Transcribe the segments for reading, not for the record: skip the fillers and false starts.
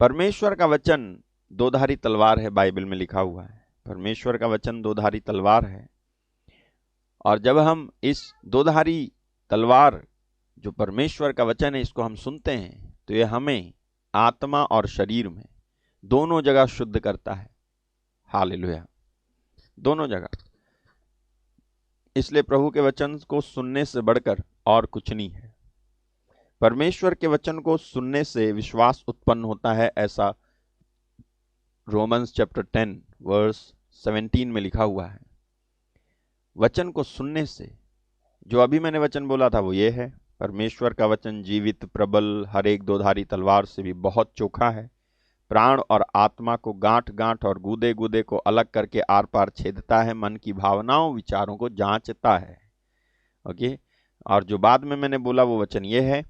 परमेश्वर का वचन दोधारी तलवार है, बाइबल में लिखा हुआ है। परमेश्वर का वचन दोधारी तलवार है, और जब हम इस दोधारी तलवार जो परमेश्वर का वचन है इसको हम सुनते हैं तो ये हमें आत्मा और शरीर में दोनों जगह शुद्ध करता है। हालेलुया, दोनों जगह। इसलिए प्रभु के वचन को सुनने से बढ़कर और कुछ नहीं है। परमेश्वर के वचन को सुनने से विश्वास उत्पन्न होता है, ऐसा रोमन्स चैप्टर 10 वर्स 17 में लिखा हुआ है। वचन को सुनने से, जो अभी मैंने वचन बोला था वो ये है, परमेश्वर का वचन जीवित, प्रबल, हर एक दोधारी तलवार से भी बहुत चोखा है, प्राण और आत्मा को गांठ गांठ और गूदे गूदे को अलग करके आर पार छेदता है, मन की भावनाओं विचारों को जांचता है। ओके, और जो बाद में मैंने बोला वो वचन ये है,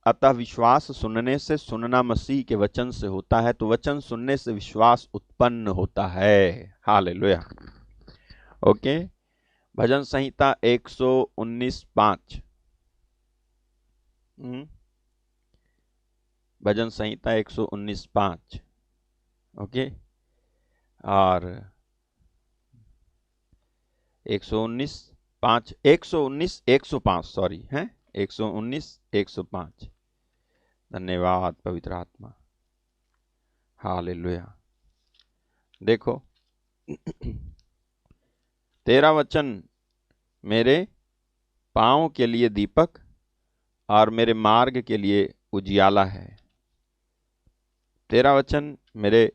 अतः विश्वास सुनने से, सुनना मसीह के वचन से होता है, तो वचन सुनने से विश्वास उत्पन्न होता है। हालेलुया। ओके, भजन संहिता 119:5। भजन संहिता 119:5। ओके, और 119:105 सॉरी है, 119:105। धन्यवाद पवित्र आत्मा। हालेलुया। देखो, तेरा वचन मेरे पांव के लिए दीपक और मेरे मार्ग के लिए उजियाला है। तेरा वचन मेरे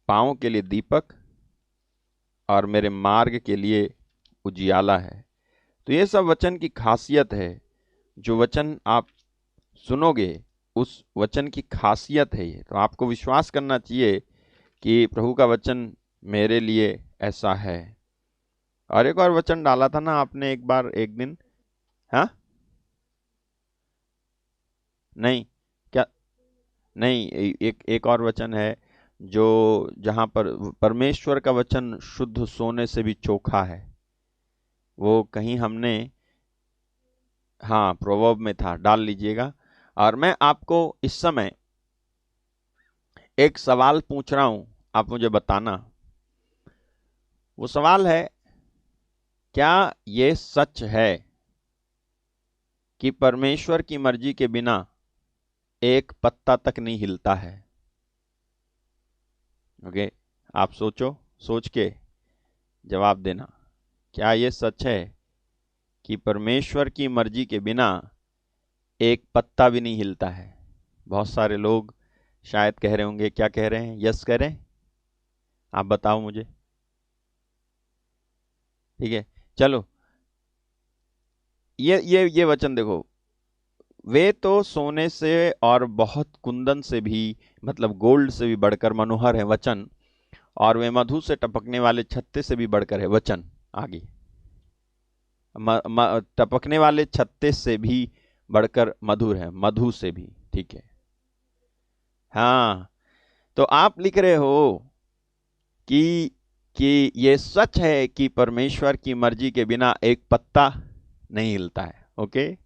पांव के लिए दीपक और मेरे मार्ग के लिए उजियाला है। तो ये सब वचन की खासियत है। जो वचन आप सुनोगे उस वचन की खासियत है ये। तो आपको विश्वास करना चाहिए कि प्रभु का वचन मेरे लिए ऐसा है। और एक और वचन डाला था ना आपने एक बार, एक दिन, हाँ नहीं क्या, नहीं, एक और वचन है जो जहां पर परमेश्वर का वचन शुद्ध सोने से भी चोखा है। वो कहीं हमने, हाँ, प्रोवर्ब में था, डाल लीजिएगा। और मैं आपको इस समय एक सवाल पूछ रहा हूं, आप मुझे बताना। वो सवाल है, क्या ये सच है कि परमेश्वर की मर्जी के बिना एक पत्ता तक नहीं हिलता है? ओके, आप सोचो, सोच के जवाब देना। क्या ये सच है कि परमेश्वर की मर्जी के बिना एक पत्ता भी नहीं हिलता है? बहुत सारे लोग शायद कह रहे होंगे, क्या कह रहे हैं? यस कह रहे हैं? आप बताओ मुझे। ठीक है, चलो, ये वचन देखो, वे तो सोने से और बहुत कुंदन से भी, मतलब गोल्ड से भी बढ़कर मनोहर है वचन, और वे मधु से टपकने वाले छत्ते से भी बढ़कर है वचन। आगे, टपकने वाले छत्ते से भी बढ़कर मधुर है, मधु से भी। ठीक है, हाँ। तो आप लिख रहे हो कि ये सच है कि परमेश्वर की मर्जी के बिना एक पत्ता नहीं हिलता है। ओके,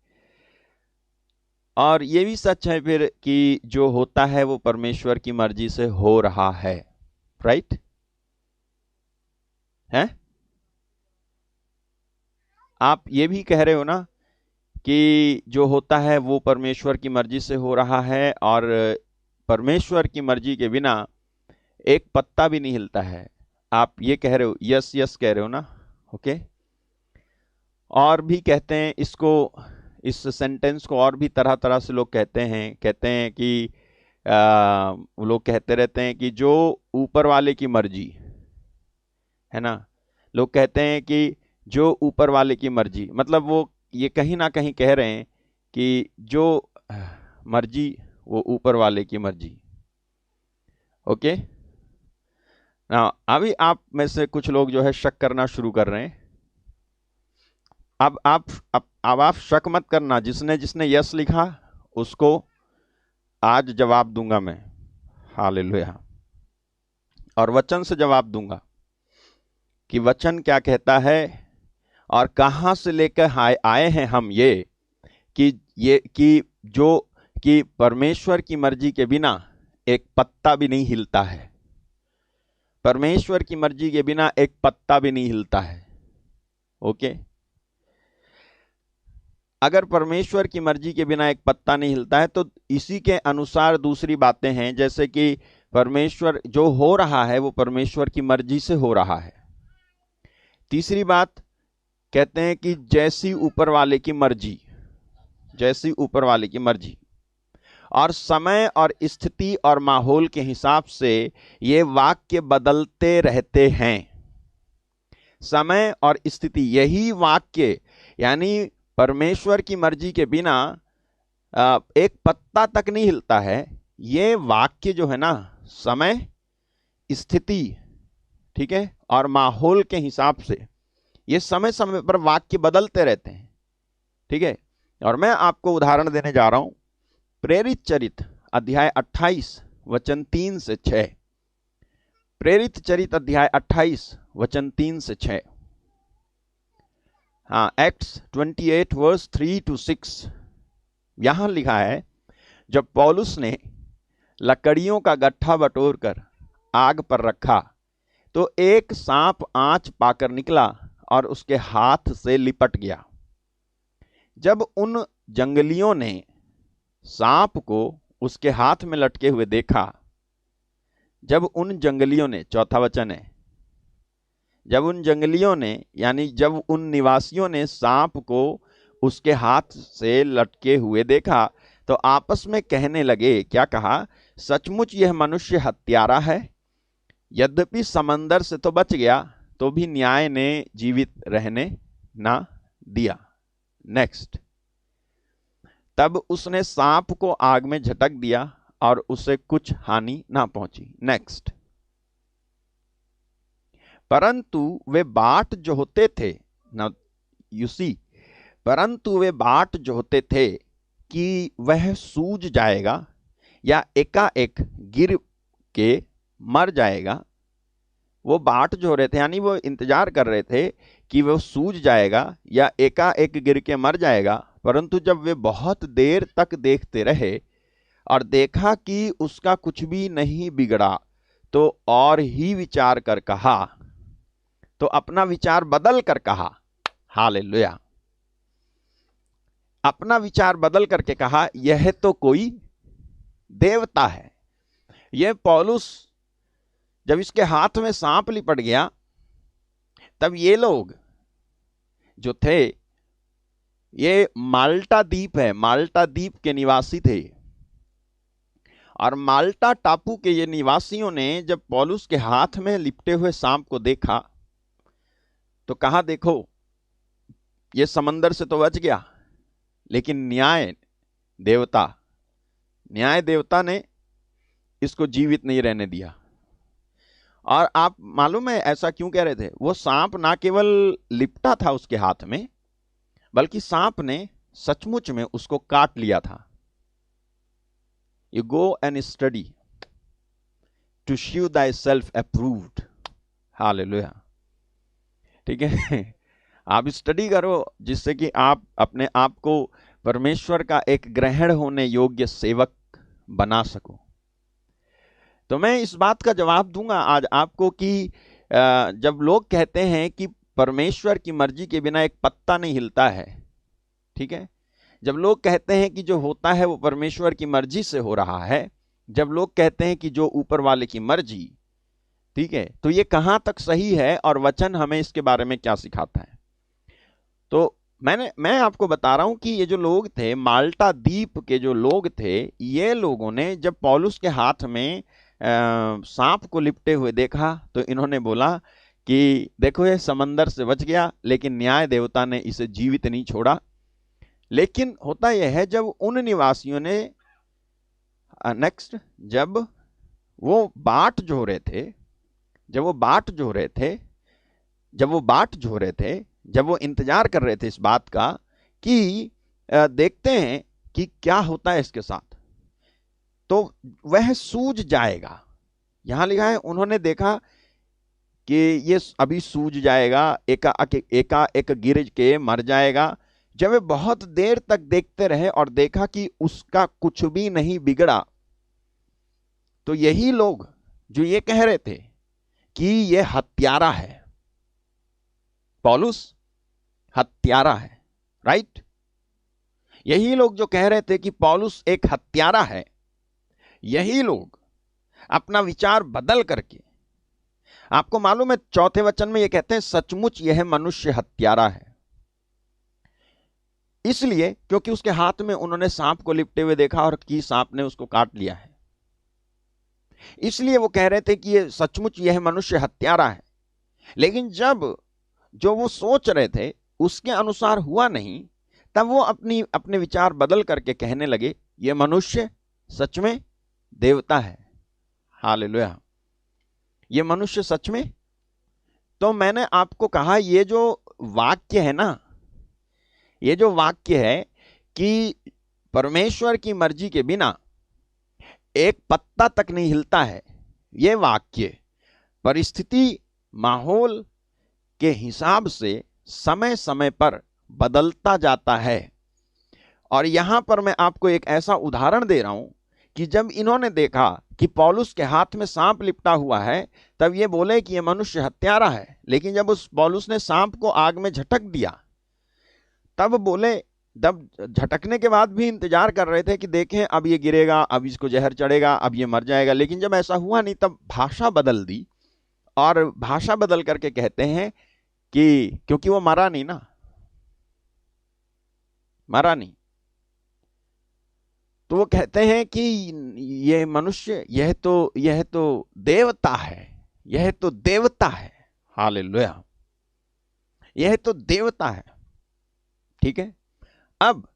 और ये भी सच है फिर कि जो होता है वो परमेश्वर की मर्जी से हो रहा है। राइट है? आप ये भी कह रहे हो ना कि जो होता है वो परमेश्वर की मर्जी से हो रहा है, और परमेश्वर की मर्जी के बिना एक पत्ता भी नहीं हिलता है। आप ये कह रहे हो, यस यस कह रहे हो ना? ओके, और भी कहते हैं इसको, इस सेंटेंस को और भी तरह तरह से लोग कहते हैं कि वो लोग कहते रहते हैं कि जो ऊपर वाले की मर्जी है ना, लोग कहते हैं कि जो ऊपर वाले की मर्जी, मतलब वो ये कहीं ना कहीं कह रहे हैं कि जो मर्जी वो ऊपर वाले की मर्जी। ओके ना, अभी आप में से कुछ लोग जो है शक करना शुरू कर रहे हैं। अब आप शक मत करना। जिसने जिसने यस लिखा उसको आज जवाब दूंगा मैं। हालेलुया। और वचन से जवाब दूंगा कि वचन क्या कहता है, और कहां से लेकर आए हैं हम ये कि परमेश्वर की मर्जी के बिना एक पत्ता भी नहीं हिलता है। परमेश्वर की मर्जी के बिना एक पत्ता भी नहीं हिलता है। ओके, अगर परमेश्वर की मर्जी के बिना एक पत्ता नहीं हिलता है तो इसी के अनुसार दूसरी बातें हैं, जैसे कि परमेश्वर जो हो रहा है वो परमेश्वर की मर्जी से हो रहा है। तीसरी बात कहते हैं कि जैसी ऊपर वाले की मर्जी, जैसी ऊपर वाले की मर्जी, और समय और स्थिति और माहौल के हिसाब से ये वाक्य बदलते रहते हैं। समय और स्थिति, यही वाक्य, यानी परमेश्वर की मर्जी के बिना एक पत्ता तक नहीं हिलता है। ये वाक्य जो है ना, समय, स्थिति, ठीक है, और माहौल के हिसाब से ये समय समय पर वाक्य बदलते रहते हैं। ठीक है, और मैं आपको उदाहरण देने जा रहा हूं, प्रेरित चरित्र अध्याय 28 वचन 3 से 6। प्रेरित चरित्र अध्याय 28 वचन 3 से 6। हाँ, एक्ट्स 28 वर्स 3 to 6। यहां लिखा है, जब पौलुस ने लकड़ियों का गट्ठा बटोरकर आग पर रखा तो एक सांप आंच पाकर निकला और उसके हाथ से लिपट गया। जब उन जंगलियों ने सांप को उसके हाथ में लटके हुए देखा, जब उन जंगलियों ने, चौथा वचन है, जब उन जंगलियों ने यानी जब उन निवासियों ने सांप को उसके हाथ से लटके हुए देखा तो आपस में कहने लगे, क्या कहा, सचमुच यह मनुष्य हत्यारा है। यद्यपि समंदर से तो बच गया तो भी न्याय ने जीवित रहने ना दिया। नेक्स्ट, तब उसने सांप को आग में झटक दिया और उसे कुछ हानि ना पहुंची। नेक्स्ट, परंतु वे बाट जो होते थे ना, यू सी, परंतु वे बाट जो होते थे कि वह सूज जाएगा या एकाएक गिर के मर जाएगा। वो बाट जो हो रहे थे, यानी वो इंतजार कर रहे थे कि वो सूज जाएगा या एकाएक गिर के मर जाएगा, परंतु जब वे बहुत देर तक देखते रहे और देखा कि उसका कुछ भी नहीं बिगड़ा तो और ही विचार कर कहा, तो अपना विचार बदल कर कहा, हालेलुया, अपना विचार बदल करके कहा, यह तो कोई देवता है। यह पौलुस जब इसके हाथ में सांप लिपट गया तब ये लोग जो थे, ये माल्टा द्वीप है, माल्टा द्वीप के निवासी थे, और माल्टा टापू के ये निवासियों ने जब पौलुस के हाथ में लिपटे हुए सांप को देखा तो कहा, देखो ये समंदर से तो बच गया, लेकिन न्याय देवता ने इसको जीवित नहीं रहने दिया। और आप मालूम है ऐसा क्यों कह रहे थे? वो सांप ना केवल लिपटा था उसके हाथ में, बल्कि सांप ने सचमुच में उसको काट लिया था। You go and study to show thyself approved, hallelujah, ठीक है। आप स्टडी करो जिससे कि आप अपने आप को परमेश्वर का एक ग्रहण होने योग्य सेवक बना सको। तो मैं इस बात का जवाब दूंगा आज आपको कि जब लोग कहते हैं कि परमेश्वर की मर्जी के बिना एक पत्ता नहीं हिलता है, ठीक है, जब लोग कहते हैं कि जो होता है वो परमेश्वर की मर्जी से हो रहा है, जब लोग कहते हैं कि जो ऊपर वाले की मर्जी, ठीक है, तो ये कहां तक सही है और वचन हमें इसके बारे में क्या सिखाता है? तो मैं आपको बता रहा हूं कि ये जो लोग थे, माल्टा द्वीप के जो लोग थे, ये लोगों ने जब पौलुस के हाथ में सांप को लिपटे हुए देखा तो इन्होंने बोला कि देखो ये समंदर से बच गया, लेकिन न्याय देवता ने इसे जीवित नहीं छोड़ा। लेकिन होता यह है, जब उन निवासियों ने नेक्स्ट, जब वो बाट जो रहे थे, जब वो बाट जो रहे थे, जब वो इंतजार कर रहे थे इस बात का कि देखते हैं कि क्या होता है इसके साथ, तो वह सूज जाएगा। यहां लिखा है उन्होंने देखा कि ये अभी सूज जाएगा, एकाएक गिर के मर जाएगा। जब वे बहुत देर तक देखते रहे और देखा कि उसका कुछ भी नहीं बिगड़ा तो यही लोग जो ये कह रहे थे कि ये हत्यारा है, पौलुस हत्यारा है, राइट, यही लोग जो कह रहे थे कि पौलुस एक हत्यारा है, यही लोग अपना विचार बदल करके, आपको मालूम है चौथे वचन में ये कहते हैं सचमुच यह मनुष्य हत्यारा है। इसलिए क्योंकि उसके हाथ में उन्होंने सांप को लिपटे हुए देखा और कि सांप ने उसको काट लिया है, इसलिए वो कह रहे थे कि ये सचमुच यह मनुष्य हत्यारा है। लेकिन जब जो वो सोच रहे थे उसके अनुसार हुआ नहीं, तब वो अपने विचार बदल करके कहने लगे ये मनुष्य सच में देवता है। हालेलुया, ये मनुष्य सच में। तो मैंने आपको कहा ये जो वाक्य है ना, ये जो वाक्य है कि परमेश्वर की मर्जी के बिना एक पत्ता तक नहीं हिलता है, ये वाक्य परिस्थिति माहौल के हिसाब से समय समय पर बदलता जाता है। और यहां पर मैं आपको एक ऐसा उदाहरण दे रहा हूं कि जब इन्होंने देखा कि पौलुस के हाथ में सांप लिपटा हुआ है, तब ये बोले कि ये मनुष्य हत्यारा है। लेकिन जब उस पौलुस ने सांप को आग में झटक दिया, तब बोले, जब झटकने के बाद भी इंतजार कर रहे थे कि देखें अब ये गिरेगा, अब इसको जहर चढ़ेगा, अब ये मर जाएगा। लेकिन जब ऐसा हुआ नहीं, तब भाषा बदल दी, और भाषा बदल करके कहते हैं कि क्योंकि वो मरा नहीं ना, मरा नहीं, तो वो कहते हैं कि ये मनुष्य यह तो देवता है, यह तो देवता है। हालेलुया, यह तो देवता है। ठीक है, अब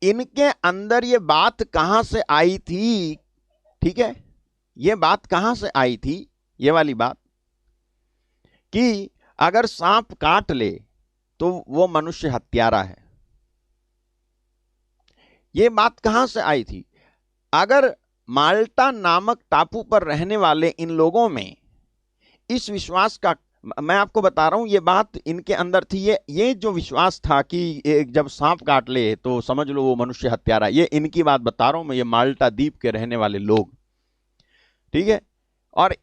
इनके अंदर ये बात कहां से आई थी? ठीक है, ये बात कहां से आई थी? ये वाली बात कि अगर सांप काट ले तो वो मनुष्य हत्यारा है। ये बात कहां से आई थी? अगर माल्टा नामक टापू पर रहने वाले इन लोगों में इस विश्वास का, मैं आपको बता रहा हूं ये बात इनके अंदर थी, ये जो विश्वास था कि जब सांप काट ले तो समझ लो वो मनुष्य हत्यारा, ये इनकी बात बता रहा हूं मैं, ये माल्टा द्वीप के रहने वाले लोग। ठीक है, और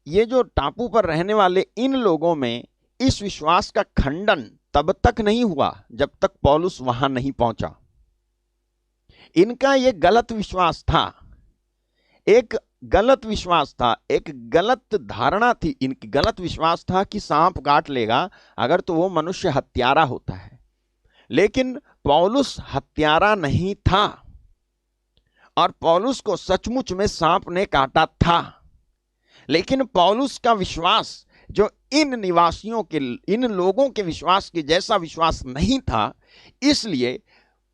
ये जो टापू पर रहने वाले इन लोगों में इस विश्वास का खंडन तब तक नहीं हुआ जब तक पौलुस वहां नहीं पहुंचा। इनका ये गलत विश्वास था, एक गलत विश्वास था, एक गलत धारणा थी, इनकी गलत विश्वास था कि सांप काट लेगा अगर तो वो मनुष्य हत्यारा होता है। लेकिन पौलुस हत्यारा नहीं था, और पौलुस को सचमुच में सांप ने काटा था। लेकिन पौलुस का विश्वास जो इन निवासियों के, इन लोगों के विश्वास के जैसा विश्वास नहीं था, इसलिए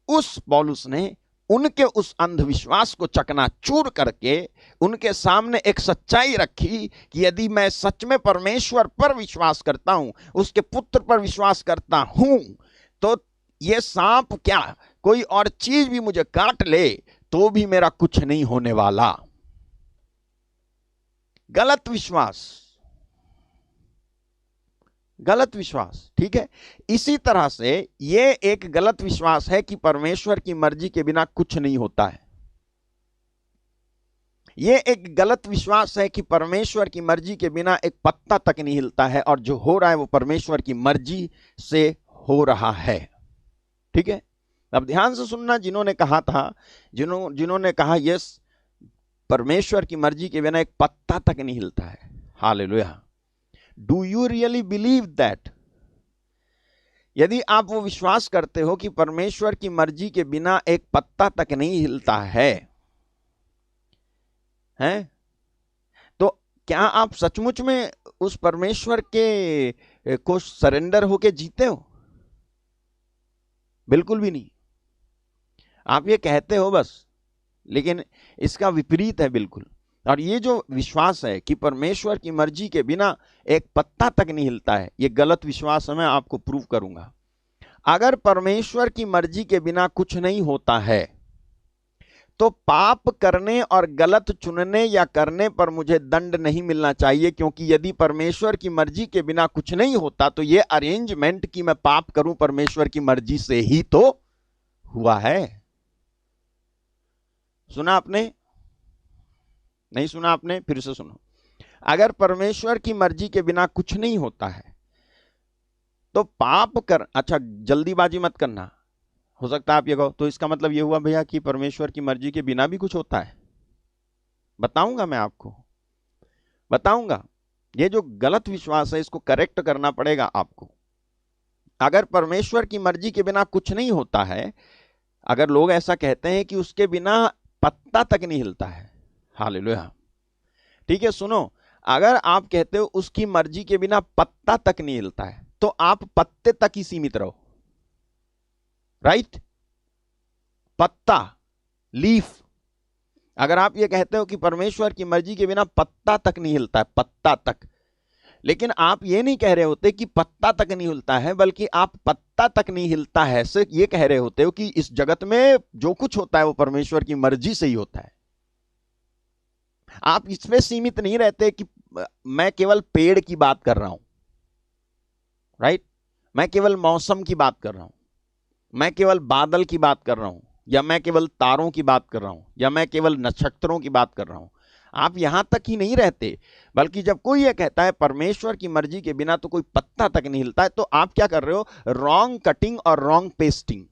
उस पौलुस ने उनके उस अंधविश्वास को चकनाचूर करके उनके सामने एक सच्चाई रखी कि यदि मैं सच में परमेश्वर पर विश्वास करता हूं, उसके पुत्र पर विश्वास करता हूं, तो ये सांप क्या कोई और चीज भी मुझे काट ले तो भी मेरा कुछ नहीं होने वाला। गलत विश्वास, गलत विश्वास। ठीक है, इसी तरह से ये एक गलत विश्वास है कि परमेश्वर की मर्जी के बिना कुछ नहीं होता है। ये एक गलत विश्वास है कि परमेश्वर की मर्जी के बिना एक पत्ता तक नहीं हिलता है, और जो हो रहा है वो परमेश्वर की मर्जी से हो रहा है। ठीक है, अब ध्यान से सुनना, जिन्होंने कहा था, जिन्होंने कहा यस परमेश्वर की मर्जी के बिना एक पत्ता तक नहीं हिलता है। Hallelujah, do you really believe that? यदि आप वो विश्वास करते हो कि परमेश्वर की मर्जी के बिना एक पत्ता तक नहीं हिलता है, तो क्या आप सचमुच में उस परमेश्वर के को सरेंडर होके जीते हो? बिल्कुल भी नहीं। आप ये कहते हो बस, लेकिन इसका विपरीत है बिल्कुल। और ये जो विश्वास है कि परमेश्वर की मर्जी के बिना एक पत्ता तक नहीं हिलता है, ये गलत विश्वास है। मैं आपको प्रूव करूंगा। अगर परमेश्वर की मर्जी के बिना कुछ नहीं होता है, तो पाप करने और गलत चुनने या करने पर मुझे दंड नहीं मिलना चाहिए, क्योंकि यदि परमेश्वर की मर्जी के बिना कुछ नहीं होता तो ये अरेंजमेंट कि मैं पाप करूं परमेश्वर की मर्जी से ही तो हुआ है। सुना आपने? नहीं सुना आपने? फिर से सुनो। अगर परमेश्वर की मर्जी के बिना कुछ नहीं होता है तो पाप कर, अच्छा जल्दीबाजी मत करना, हो सकता है आप ये कहो तो इसका मतलब ये हुआ भैया कि परमेश्वर की मर्जी के बिना भी कुछ होता है। बताऊंगा, मैं आपको बताऊंगा। ये जो गलत विश्वास है इसको करेक्ट करना पड़ेगा आपको। अगर परमेश्वर की मर्जी के बिना कुछ नहीं होता है, अगर लोग ऐसा कहते हैं कि उसके बिना पत्ता तक नहीं हिलता है, हालेलुया, ठीक है सुनो, अगर आप कहते हो उसकी मर्जी के बिना पत्ता तक नहीं हिलता है तो आप पत्ते तक ही सीमित रहो, राइट? पत्ता, लीफ। अगर आप ये कहते हो कि परमेश्वर की मर्जी के बिना पत्ता तक नहीं हिलता है, पत्ता तक, लेकिन आप ये नहीं कह रहे होते कि पत्ता तक नहीं हिलता है, बल्कि आप पत्ता तक नहीं हिलता है से ये कह रहे होते हो कि इस जगत में जो कुछ होता है वो परमेश्वर की मर्जी से ही होता है। आप इसमें सीमित नहीं रहते कि मैं केवल पेड़ की बात कर रहा हूं, राइट? मैं केवल मौसम की बात कर रहा हूं, मैं केवल बादल की बात कर रहा हूं, या मैं केवल तारों की बात कर रहा हूं, या मैं केवल नक्षत्रों की बात कर रहा हूं। आप यहां तक ही नहीं रहते, बल्कि जब कोई ये कहता है परमेश्वर की मर्जी के बिना तो कोई पत्ता तक नहीं हिलता है, तो आप क्या कर रहे हो? रॉन्ग कटिंग और रॉन्ग पेस्टिंग।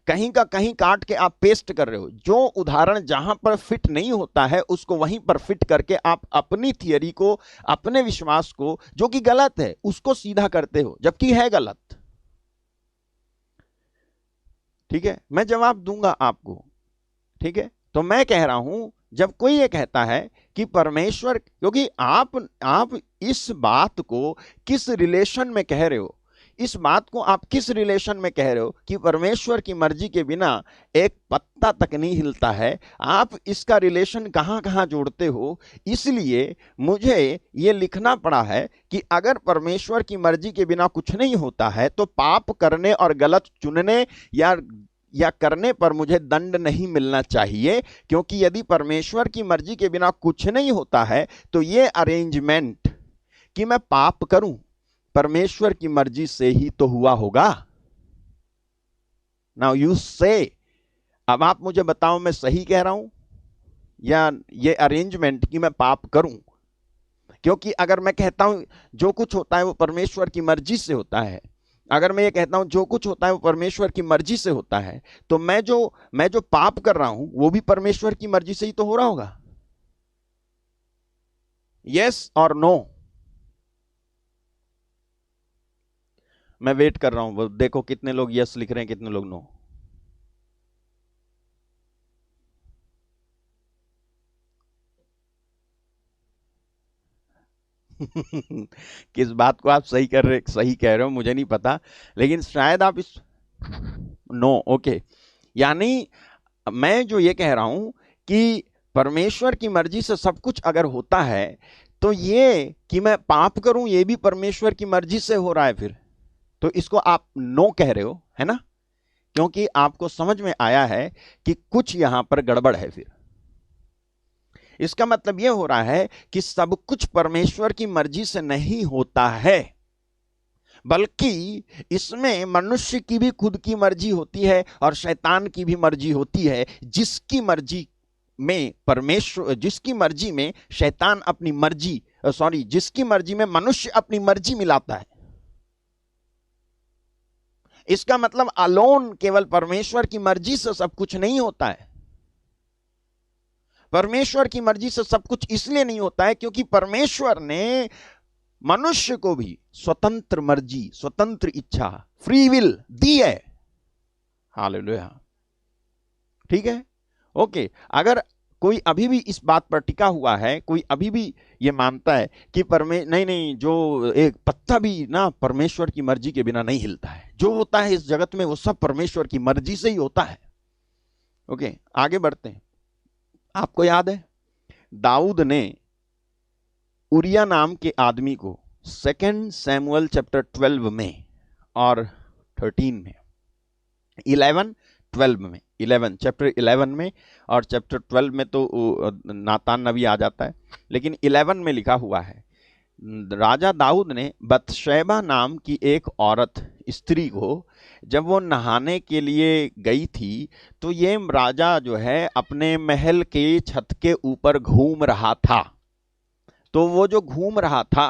कहीं का कहीं काट के आप पेस्ट कर रहे हो। जो उदाहरण जहां पर फिट नहीं होता है उसको वहीं पर फिट करके आप अपनी थियरी को, अपने विश्वास को, जो कि गलत है, उसको सीधा करते हो, जबकि है गलत। ठीक है, मैं जवाब दूंगा आपको। ठीक है, तो मैं कह रहा हूं जब कोई ये कहता है कि परमेश्वर, क्योंकि आप इस बात को किस रिलेशन में कह रहे हो, इस बात को आप किस रिलेशन में कह रहे हो कि परमेश्वर की मर्जी के बिना एक पत्ता तक नहीं हिलता है, आप इसका रिलेशन कहां कहां जोड़ते हो। इसलिए मुझे ये लिखना पड़ा है कि अगर परमेश्वर की मर्जी के बिना कुछ नहीं होता है तो पाप करने और गलत चुनने या करने पर मुझे दंड नहीं मिलना चाहिए, क्योंकि यदि परमेश्वर की मर्जी के बिना कुछ नहीं होता है तो ये अरेंजमेंट कि मैं पाप करूं परमेश्वर की मर्जी से ही तो हुआ होगा। नाउ यू से, अब आप मुझे बताओ मैं सही कह रहा हूं या ये अरेंजमेंट कि मैं पाप करूं? क्योंकि अगर मैं कहता हूं जो कुछ होता है वो परमेश्वर की मर्जी से होता है, अगर मैं ये कहता हूं जो कुछ होता है वो परमेश्वर की मर्जी से होता है, तो मैं जो पाप कर रहा हूं वो भी परमेश्वर की मर्जी से ही तो हो रहा होगा। यस और नो? मैं वेट कर रहा हूं, देखो कितने लोग यस लिख रहे हैं, कितने लोग नो। किस बात को आप सही कह रहे हो मुझे नहीं पता, लेकिन शायद आप इस नो, ओके। यानी मैं जो ये कह रहा हूं कि परमेश्वर की मर्जी से सब कुछ अगर होता है तो ये कि मैं पाप करूं ये भी परमेश्वर की मर्जी से हो रहा है, फिर तो इसको आप नो कह रहे हो, है ना? क्योंकि आपको समझ में आया है कि कुछ यहां पर गड़बड़ है। फिर इसका मतलब यह हो रहा है कि सब कुछ परमेश्वर की मर्जी से नहीं होता है, बल्कि इसमें मनुष्य की भी खुद की मर्जी होती है और शैतान की भी मर्जी होती है, जिसकी मर्जी में शैतान अपनी मर्जी, जिसकी मर्जी में मनुष्य अपनी मर्जी मिलाता है। इसका मतलब अलोन केवल परमेश्वर की मर्जी से सब कुछ नहीं होता है। परमेश्वर की मर्जी से सब कुछ इसलिए नहीं होता है क्योंकि परमेश्वर ने मनुष्य को भी स्वतंत्र मर्जी, स्वतंत्र इच्छा, फ्री विल दी है। हालेलुया, ठीक है, ओके। अगर कोई अभी भी इस बात पर टिका हुआ है, कोई अभी भी ये मानता है कि नहीं, जो एक पत्ता भी ना परमेश्वर की मर्जी के बिना नहीं हिलता है, जो होता है इस जगत में वो सब परमेश्वर की मर्जी से ही होता है। ओके, आगे बढ़ते हैं। आपको याद है दाऊद ने उरिया नाम के आदमी को 2 सैमुअल चैप्टर 12 में और 13 में, 11 चैप्टर 11 में और चैप्टर 12 में तो नातान नबी आ जाता है, लेकिन 11 में लिखा हुआ है राजा दाऊद ने बतशेबा नाम की एक औरत स्त्री को, जब वो नहाने के लिए गई थी तो ये राजा जो है अपने महल के छत के ऊपर घूम रहा था। तो वो जो घूम रहा था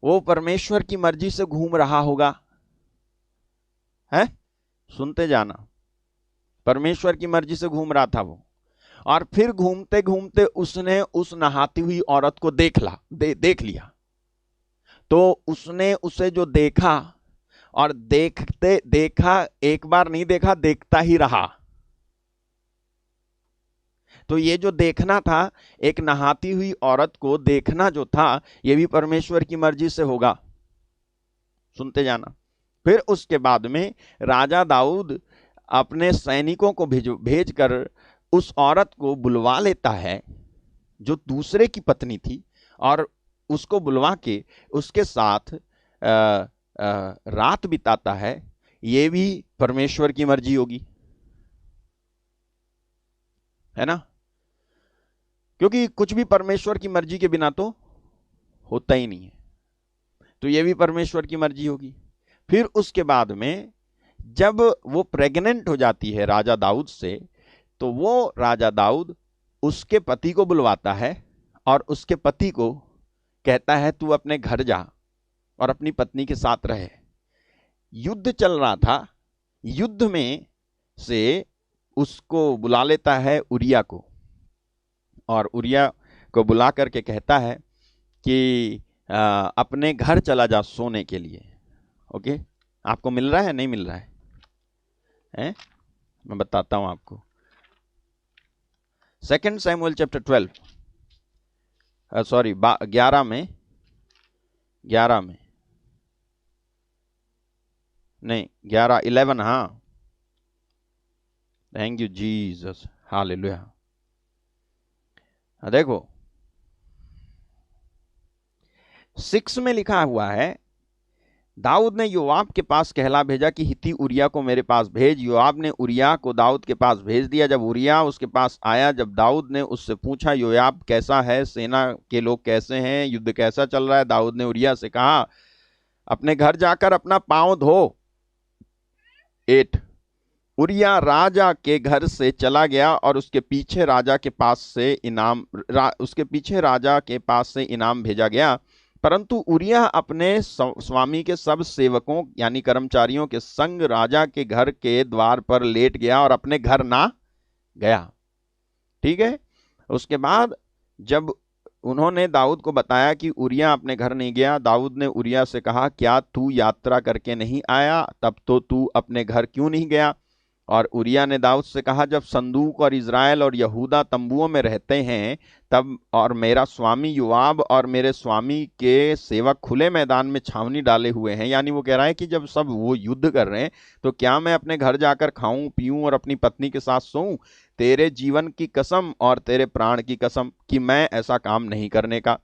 वो परमेश्वर की मर्जी से घूम रहा होगा, है? सुनते जाना, परमेश्वर की मर्जी से घूम रहा था वो। और फिर घूमते घूमते उसने उस नहाती हुई औरत को देख लिया। तो उसने उसे जो देखा, और देखा, एक बार नहीं देखा, देखता ही रहा। तो ये जो देखना था, एक नहाती हुई औरत को देखना जो था, ये भी परमेश्वर की मर्जी से होगा। सुनते जाना। फिर उसके बाद में राजा दाऊद अपने सैनिकों को भेजकर उस औरत को बुलवा लेता है जो दूसरे की पत्नी थी, और उसको बुलवा के उसके साथ रात बिताता है। ये भी परमेश्वर की मर्जी होगी, है ना? क्योंकि कुछ भी परमेश्वर की मर्जी के बिना तो होता ही नहीं है। तो ये भी परमेश्वर की मर्जी होगी। फिर उसके बाद में जब वो प्रेग्नेंट हो जाती है राजा दाऊद से, तो वो राजा दाऊद उसके पति को बुलवाता है और उसके पति को कहता है तू अपने घर जा और अपनी पत्नी के साथ रहे। युद्ध चल रहा था, युद्ध में से उसको बुला लेता है उरिया को, और उरिया को बुला करके कहता है कि अपने घर चला जा सोने के लिए। ओके, आपको मिल रहा है, नहीं मिल रहा है? मैं बताता हूं आपको। 2 सैमुएल चैप्टर 12, सॉरी 11 में नहीं 11 हाँ, थैंक यू जीसस, हालेलुया। देखो 6 में लिखा हुआ है, दाऊद ने योआब के पास कहला भेजा कि हित्ती उरिया को मेरे पास भेज। योआब ने उरिया को दाऊद के पास भेज दिया। जब उरिया उसके पास आया, जब दाऊद ने उससे पूछा योआब कैसा है, सेना के लोग कैसे हैं, युद्ध कैसा चल रहा है, दाऊद ने उरिया से कहा अपने घर जाकर अपना पांव धो। 8 उरिया राजा के घर से चला गया और उसके पीछे राजा के पास से इनाम भेजा गया। परंतु उरिया अपने स्वामी के सब सेवकों यानी कर्मचारियों के संग राजा के घर के द्वार पर लेट गया और अपने घर ना गया। ठीक है। उसके बाद जब उन्होंने दाऊद को बताया कि उरिया अपने घर नहीं गया, दाऊद ने उरिया से कहा क्या तू यात्रा करके नहीं आया, तब तो तू अपने घर क्यों नहीं गया? और उरिया ने दाऊद से कहा जब संदूक और इज़राइल और यहूदा तंबुओं में रहते हैं तब, और मेरा स्वामी योआब और मेरे स्वामी के सेवक खुले मैदान में छावनी डाले हुए हैं, यानी वो कह रहा है कि जब सब वो युद्ध कर रहे हैं तो क्या मैं अपने घर जाकर खाऊं पीऊं और अपनी पत्नी के साथ सोऊं? तेरे जीवन की कसम और तेरे प्राण की कसम कि मैं ऐसा काम नहीं करने का।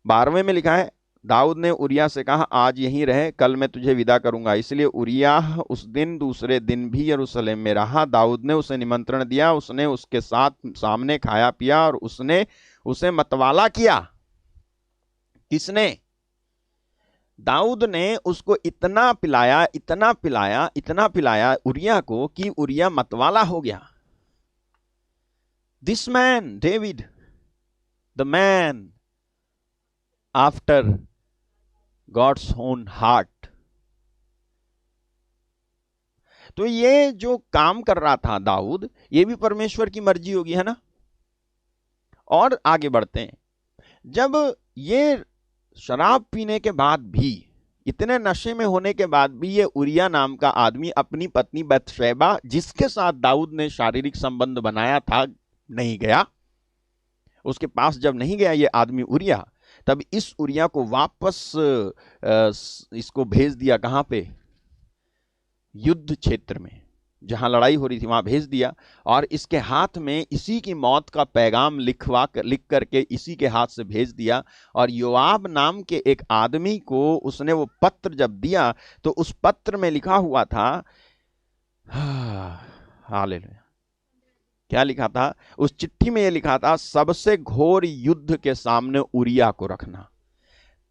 12वें में लिखा है दाऊद ने उरिया से कहा आज यहीं रहे, कल मैं तुझे विदा करूंगा। इसलिए उरिया उस दिन दूसरे दिन भी यरूशलेम में रहा। दाऊद ने उसे निमंत्रण दिया, उसने उसके साथ सामने खाया पिया और उसने उसे मतवाला किया। किसने? दाऊद ने उसको इतना पिलाया उरिया को कि उरिया मतवाला हो गया। This man David, the man after God's own heart। तो ये जो काम कर रहा था दाऊद, ये भी परमेश्वर की मर्जी होगी, है ना? और आगे बढ़ते हैं। जब ये शराब पीने के बाद भी, इतने नशे में होने के बाद भी, ये उरिया नाम का आदमी अपनी पत्नी बतशेबा जिसके साथ दाऊद ने शारीरिक संबंध बनाया था नहीं गया। उसके पास जब नहीं गया ये आदमी उरिया, तब इस उरिया को वापस इसको भेज दिया। कहां पे? युद्ध क्षेत्र में, जहां लड़ाई हो रही थी वहां भेज दिया। और इसके हाथ में इसी की मौत का पैगाम लिख करके इसी के हाथ से भेज दिया। और योआब नाम के एक आदमी को उसने वो पत्र जब दिया तो उस पत्र में लिखा हुआ था, हालेलुया, क्या लिखा था? उस चिट्ठी में यह लिखा था सबसे घोर युद्ध के सामने उरिया को रखना,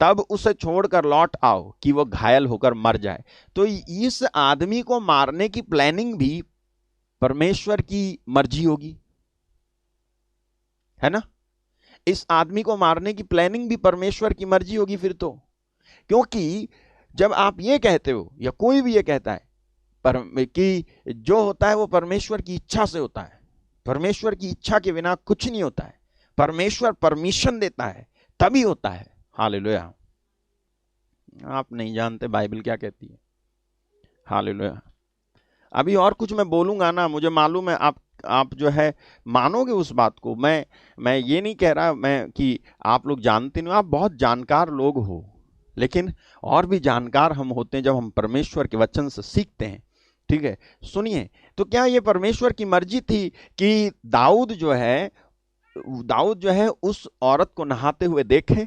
तब उसे छोड़कर लौट आओ कि वो घायल होकर मर जाए। तो इस आदमी को मारने की प्लानिंग भी परमेश्वर की मर्जी होगी, है ना? इस आदमी को मारने की प्लानिंग भी परमेश्वर की मर्जी होगी फिर तो। क्योंकि जब आप ये कहते हो या कोई भी ये कहता है कि जो होता है वो परमेश्वर की इच्छा से होता है, परमेश्वर की इच्छा के बिना कुछ नहीं होता है, परमेश्वर परमिशन देता है तभी होता है। हालेलुया। आप नहीं जानते बाइबल क्या कहती है। हालेलुया। अभी और कुछ मैं बोलूंगा ना, मुझे मालूम है आप जो है मानोगे उस बात को। मैं ये नहीं कह रहा मैं कि आप लोग जानते नहीं, आप बहुत जानकार लोग हो, लेकिन और भी जानकार हम होते हैं जब हम परमेश्वर के वचन से सीखते हैं। ठीक है, सुनिए, तो क्या ये परमेश्वर की मर्जी थी कि दाऊद जो है उस औरत को नहाते हुए देखे?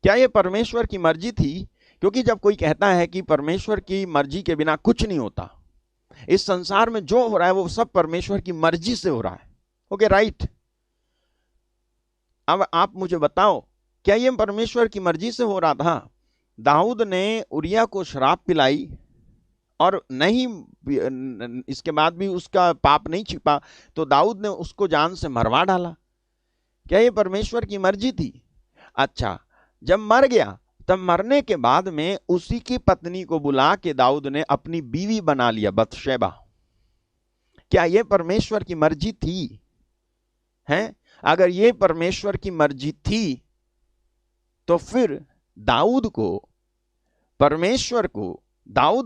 क्या ये परमेश्वर की मर्जी थी? क्योंकि जब कोई कहता है कि परमेश्वर की मर्जी के बिना कुछ नहीं होता, इस संसार में जो हो रहा है वो सब परमेश्वर की मर्जी से हो रहा है। Okay, right. अब आप मुझे बताओ, क्या ये परमेश्वर की मर्जी से हो रहा था? दाऊद ने उरिया को शराब पिलाई और नहीं, इसके बाद भी उसका पाप नहीं छिपा, तो दाऊद ने उसको जान से मरवा डाला। क्या ये परमेश्वर की मर्जी थी? अच्छा, जब मर गया तब मरने के बाद में उसी की पत्नी को बुला के दाऊद ने अपनी बीवी बना लिया, बतशेबा। क्या यह परमेश्वर की मर्जी थी? हैं? अगर यह परमेश्वर की मर्जी थी तो फिर दाऊद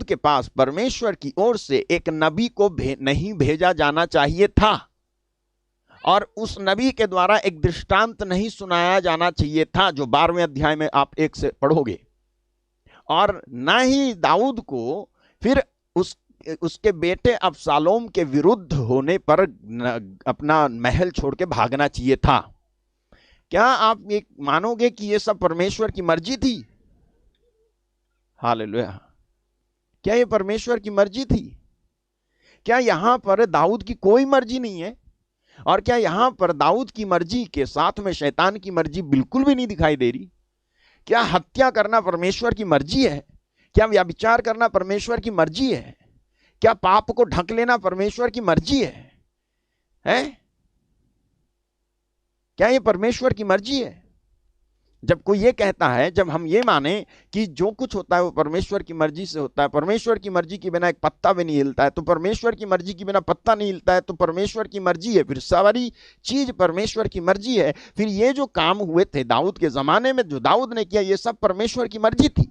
के पास परमेश्वर की ओर से एक नबी को नहीं भेजा जाना चाहिए था, और उस नबी के द्वारा एक दृष्टांत नहीं सुनाया जाना चाहिए था, जो 12वें अध्याय में आप 1 से पढ़ोगे। और ना ही दाऊद को फिर उसके बेटे अबशालोम के विरुद्ध होने पर अपना महल छोड़ के भागना चाहिए था। क्या आप ये मानोगे कि ये सब परमेश्वर की मर्जी थी? हालेलुया। क्या ये परमेश्वर की मर्जी थी? क्या यहां पर दाऊद की कोई मर्जी नहीं है? और क्या यहां पर दाऊद की मर्जी के साथ में शैतान की मर्जी बिल्कुल भी नहीं दिखाई दे रही? क्या हत्या करना परमेश्वर की मर्जी है? क्या व्यभिचार करना परमेश्वर की मर्जी है? क्या पाप को ढक लेना परमेश्वर की मर्जी है? क्या ये परमेश्वर की मर्जी है? जब कोई ये कहता है, जब हम ये माने कि जो कुछ होता है वो परमेश्वर की मर्जी से होता है, परमेश्वर की मर्जी के बिना एक पत्ता भी नहीं हिलता है, तो परमेश्वर की मर्जी के बिना पत्ता नहीं हिलता है तो परमेश्वर की मर्जी है, फिर सारी चीज परमेश्वर की मर्जी है। फिर ये जो काम हुए थे दाऊद के जमाने में, जो दाऊद ने किया, ये सब परमेश्वर की मर्जी थी।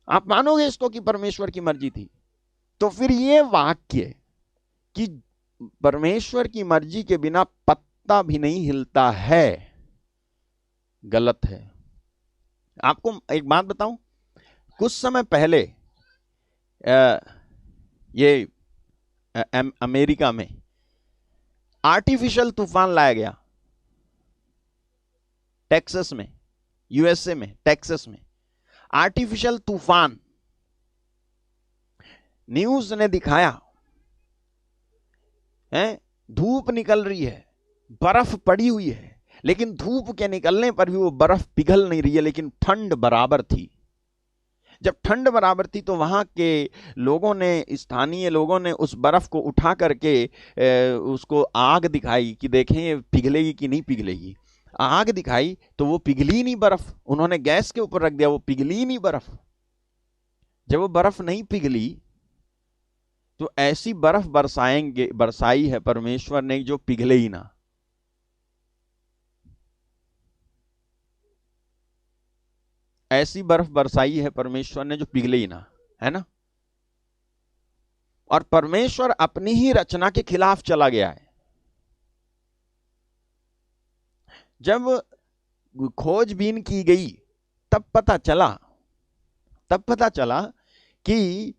आप मानोगे इसको कि परमेश्वर की मर्जी थी? तो फिर ये वाक्य कि परमेश्वर की मर्जी के बिना पत्ता भी नहीं हिलता है, गलत है। आपको एक बात बताऊं, कुछ समय पहले ये अमेरिका में आर्टिफिशियल तूफान लाया गया, टेक्सास में, यूएसए में, टेक्सास में आर्टिफिशियल तूफान। न्यूज ने दिखाया है, धूप निकल रही है, बर्फ पड़ी हुई है, लेकिन धूप के निकलने पर भी वो बर्फ पिघल नहीं रही है, लेकिन ठंड बराबर थी। जब ठंड बराबर थी तो वहां के लोगों ने, स्थानीय लोगों ने उस बर्फ को उठा करके उसको आग दिखाई कि देखें ये पिघलेगी कि नहीं पिघलेगी। आग दिखाई तो वो पिघली नहीं बर्फ, उन्होंने गैस के ऊपर रख दिया, वो पिघली नहीं बर्फ। जब वो बर्फ नहीं पिघली तो ऐसी बर्फ बरसाई है परमेश्वर ने जो पिघले ही ना। ऐसी बर्फ बरसाई है परमेश्वर ने जो पिघले ही ना, है ना? और परमेश्वर अपनी ही रचना के खिलाफ चला गया है। जब खोजबीन की गई तब पता चला कि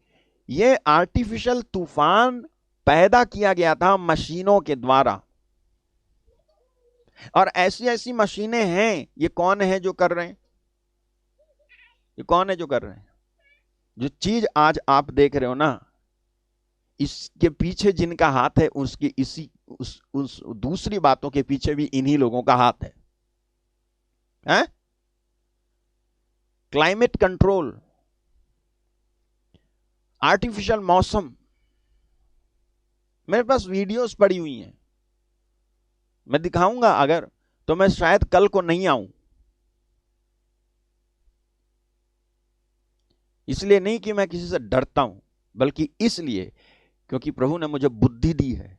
ये आर्टिफिशियल तूफान पैदा किया गया था मशीनों के द्वारा। और ऐसी ऐसी मशीनें हैं, ये कौन है जो कर रहे हैं? ये कौन है जो कर रहे हैं? जो चीज आज आप देख रहे हो ना, इसके पीछे जिनका हाथ है, उसकी उस दूसरी बातों के पीछे भी इन्हीं लोगों का हाथ है, हैं? क्लाइमेट कंट्रोल, आर्टिफिशियल मौसम। मेरे पास वीडियोस पड़ी हुई हैं, मैं दिखाऊंगा अगर, तो मैं शायद कल को नहीं आऊं। इसलिए नहीं कि मैं किसी से डरता हूं, बल्कि इसलिए क्योंकि प्रभु ने मुझे बुद्धि दी है।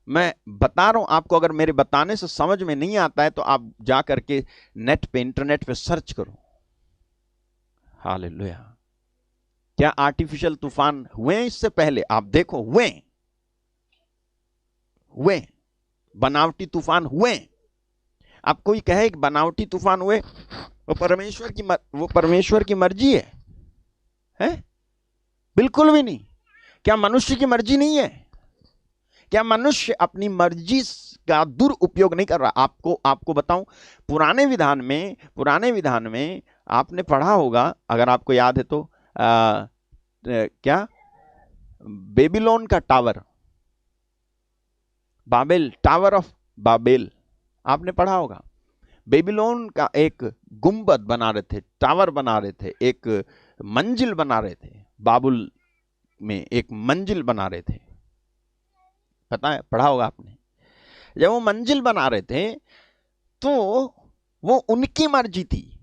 मैं बता रहा हूं आपको, अगर मेरे बताने से समझ में नहीं आता है तो आप जा करके नेट पे, इंटरनेट पे सर्च करो। हालेलुया। क्या आर्टिफिशियल तूफान हुए इससे पहले? आप देखो, हुए बनावटी तूफान हुए। आप कोई कहे कि बनावटी तूफान हुए, वो परमेश्वर की मर्जी है? बिल्कुल भी नहीं। क्या मनुष्य की मर्जी नहीं है? क्या मनुष्य अपनी मर्जी का दुरुपयोग नहीं कर रहा? आपको बताऊं, पुराने विधान में आपने पढ़ा होगा, अगर आपको याद है तो, क्या बेबीलोन का tower, Babel, tower of Babel, आपने पढ़ा होगा। बेबीलोन का एक गुंबद बना रहे थे, टावर बना रहे थे, एक मंजिल बना रहे थे, बाबुल में एक मंजिल बना रहे थे। पता है, पढ़ा होगा आपने। जब वो मंजिल बना रहे थे तो वो उनकी मर्जी थी,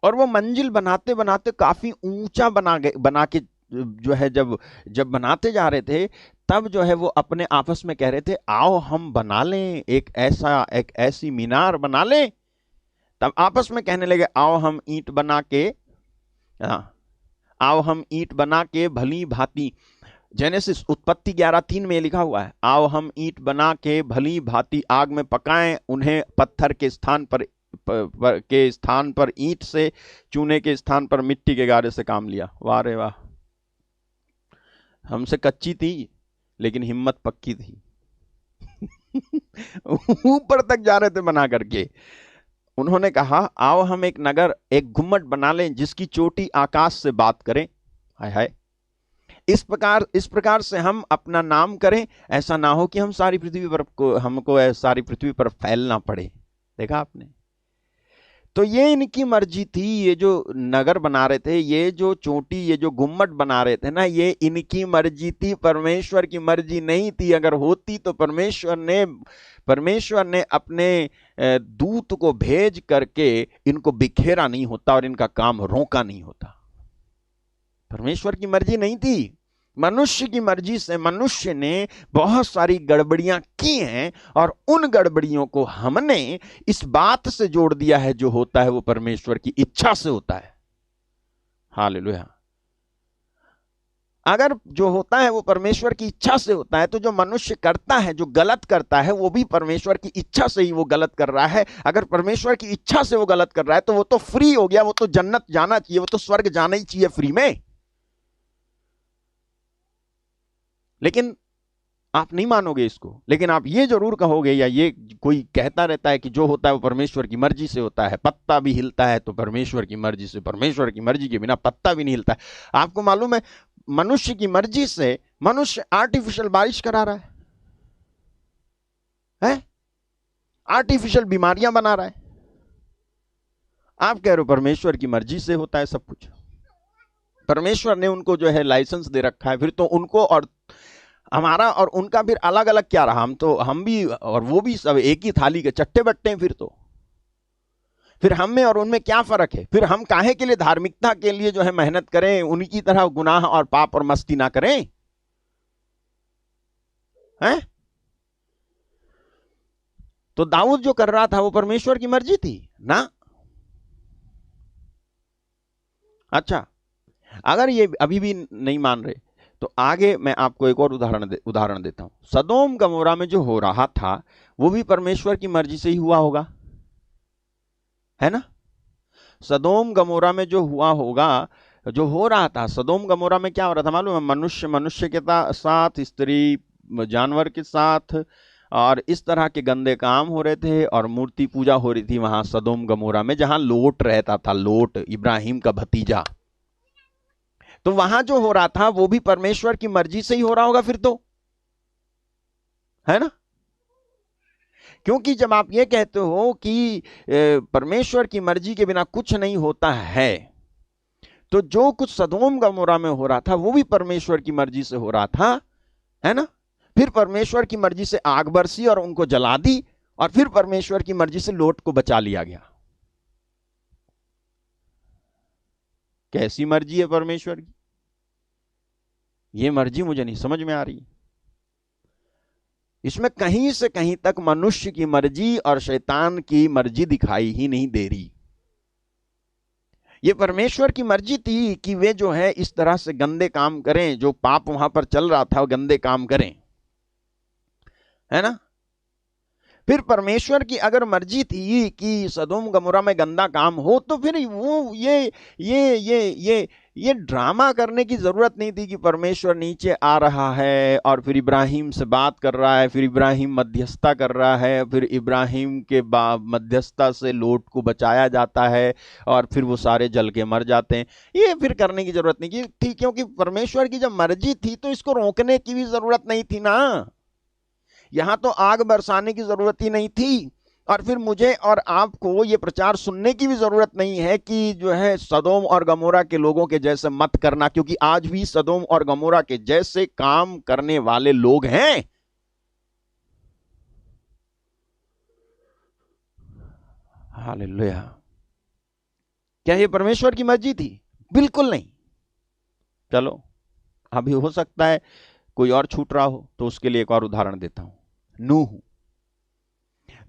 और वो मंजिल बनाते बनाते काफी ऊंचा बना के जो है, जब बनाते जा रहे थे, तब जो है वो अपने आपस में कह रहे थे, आओ हम बना लें एक ऐसी मीनार बना लें। तब आपस में कहने लगे, आओ हम ईंट बना के, आओ हम ईंट बना के भली भांति, जेनेसिस उत्पत्ति 11:3 में लिखा हुआ है, आओ हम ईंट बना के भली भांति आग में पकाएं उन्हें, पत्थर के स्थान पर ईंट से, चूने के स्थान पर मिट्टी के गारे से काम लिया। वाह रे वाह, हमसे कच्ची थी लेकिन हिम्मत पक्की थी। ऊपर तक जा रहे थे बना करके। उन्होंने कहा, आओ हम एक नगर, एक गुम्मट बना लें जिसकी चोटी आकाश से बात करें। हाय हाय, इस प्रकार से हम अपना नाम करें, ऐसा ना हो कि हमको सारी पृथ्वी पर फैलना पड़े। देखा आपने? तो ये इनकी मर्जी थी। ये जो नगर बना रहे थे, ये जो चोटी, ये जो गुम्मट बना रहे थे ना, ये इनकी मर्जी थी, परमेश्वर की मर्जी नहीं थी। अगर होती तो परमेश्वर ने अपने दूत को भेज करके इनको बिखेरा नहीं होता और इनका काम रोका नहीं होता। परमेश्वर की मर्जी नहीं थी, मनुष्य की मर्जी से मनुष्य ने बहुत सारी गड़बड़ियां की हैं, और उन गड़बड़ियों को हमने इस बात से जोड़ दिया है, जो होता है वो परमेश्वर की इच्छा से होता है। हालेलुया। अगर जो होता है वो परमेश्वर की इच्छा से होता है, तो जो मनुष्य करता है, जो गलत करता है, वो भी परमेश्वर की इच्छा से ही वो गलत कर रहा है। अगर परमेश्वर की इच्छा से वो गलत कर रहा है तो वो तो फ्री हो गया, वो तो जन्नत जाना चाहिए, वो तो स्वर्ग जाना ही चाहिए फ्री में। लेकिन आप नहीं मानोगे इसको, लेकिन आप ये जरूर कहोगे, या ये कोई कहता रहता है कि जो होता है वो परमेश्वर की मर्जी से होता है, पत्ता भी हिलता है तो परमेश्वर की मर्जी से, परमेश्वर की मर्जी के बिना पत्ता भी नहीं हिलता है। आपको मालूम है, मनुष्य की मर्जी से मनुष्य आर्टिफिशियल बारिश करा रहा है? आर्टिफिशियल बीमारियां बना रहा है। आप कह रहे हो परमेश्वर की मर्जी से होता है सब कुछ। परमेश्वर ने उनको जो है लाइसेंस दे रखा है, फिर तो उनको और हमारा और उनका फिर अलग अलग क्या रहा? हम भी और वो भी सब एक ही थाली के चट्टे बट्टे हैं। फिर हम में और उनमें क्या फर्क है? फिर हम काहे के लिए धार्मिकता के लिए जो है मेहनत करें, उनकी तरह गुनाह और पाप और मस्ती ना करें? हैं? तो दाऊद जो कर रहा था वो परमेश्वर की मर्जी थी ना? अच्छा, अगर ये अभी भी नहीं मान रहे तो आगे मैं आपको एक और उदाहरण देता हूं। सदोम गमोरा में जो हो रहा था वो भी परमेश्वर की मर्जी से ही हुआ होगा, है ना? सदोम गमोरा में जो हुआ होगा, जो हो रहा था, सदोम गमोरा में क्या हो रहा था मालूम है? मनुष्य के साथ, स्त्री जानवर के साथ, और इस तरह के गंदे काम हो रहे थे, और मूर्ति पूजा हो रही थी वहां सदोम गमोरा में, जहां लोट रहता था, लोट इब्राहिम का भतीजा। तो वहां जो हो रहा था वो भी परमेश्वर की मर्जी से ही हो रहा होगा फिर तो, है ना? क्योंकि जब आप ये कहते हो कि परमेश्वर की मर्जी के बिना कुछ नहीं होता है, तो जो कुछ सदोम गमोरा में हो रहा था वो भी परमेश्वर की मर्जी से हो रहा था, है ना। फिर परमेश्वर की मर्जी से आग बरसी और उनको जला दी, और फिर परमेश्वर की मर्जी से लोट को बचा लिया गया। कैसी मर्जी है परमेश्वर की? ये मर्जी मुझे नहीं समझ में आ रही। इसमें कहीं से कहीं तक मनुष्य की मर्जी और शैतान की मर्जी दिखाई ही नहीं दे रही। ये परमेश्वर की मर्जी थी कि वे जो है इस तरह से गंदे काम करें, जो पाप वहां पर चल रहा था वो गंदे काम करें, है ना। फिर परमेश्वर की अगर मर्जी थी कि सदोम गमोरा में गंदा काम हो, तो फिर वो ये ड्रामा करने की जरूरत नहीं थी कि परमेश्वर नीचे आ रहा है और फिर इब्राहिम से बात कर रहा है, फिर इब्राहिम मध्यस्थता कर रहा है, फिर इब्राहिम के मध्यस्थता से लोट को बचाया जाता है और फिर वो सारे जल के मर जाते हैं। ये फिर करने की जरूरत नहीं थी, क्योंकि परमेश्वर की जब मर्जी थी तो इसको रोकने की भी जरूरत नहीं थी ना। यहां तो आग बरसाने की जरूरत ही नहीं थी, और फिर मुझे और आपको ये प्रचार सुनने की भी जरूरत नहीं है कि जो है सदोम और गमोरा के लोगों के जैसे मत करना, क्योंकि आज भी सदोम और गमोरा के जैसे काम करने वाले लोग हैं। हालेलुया। क्या ये परमेश्वर की मर्जी थी? बिल्कुल नहीं। चलो, अभी हो सकता है कोई और छूट रहा हो, तो उसके लिए एक और उदाहरण देता हूं।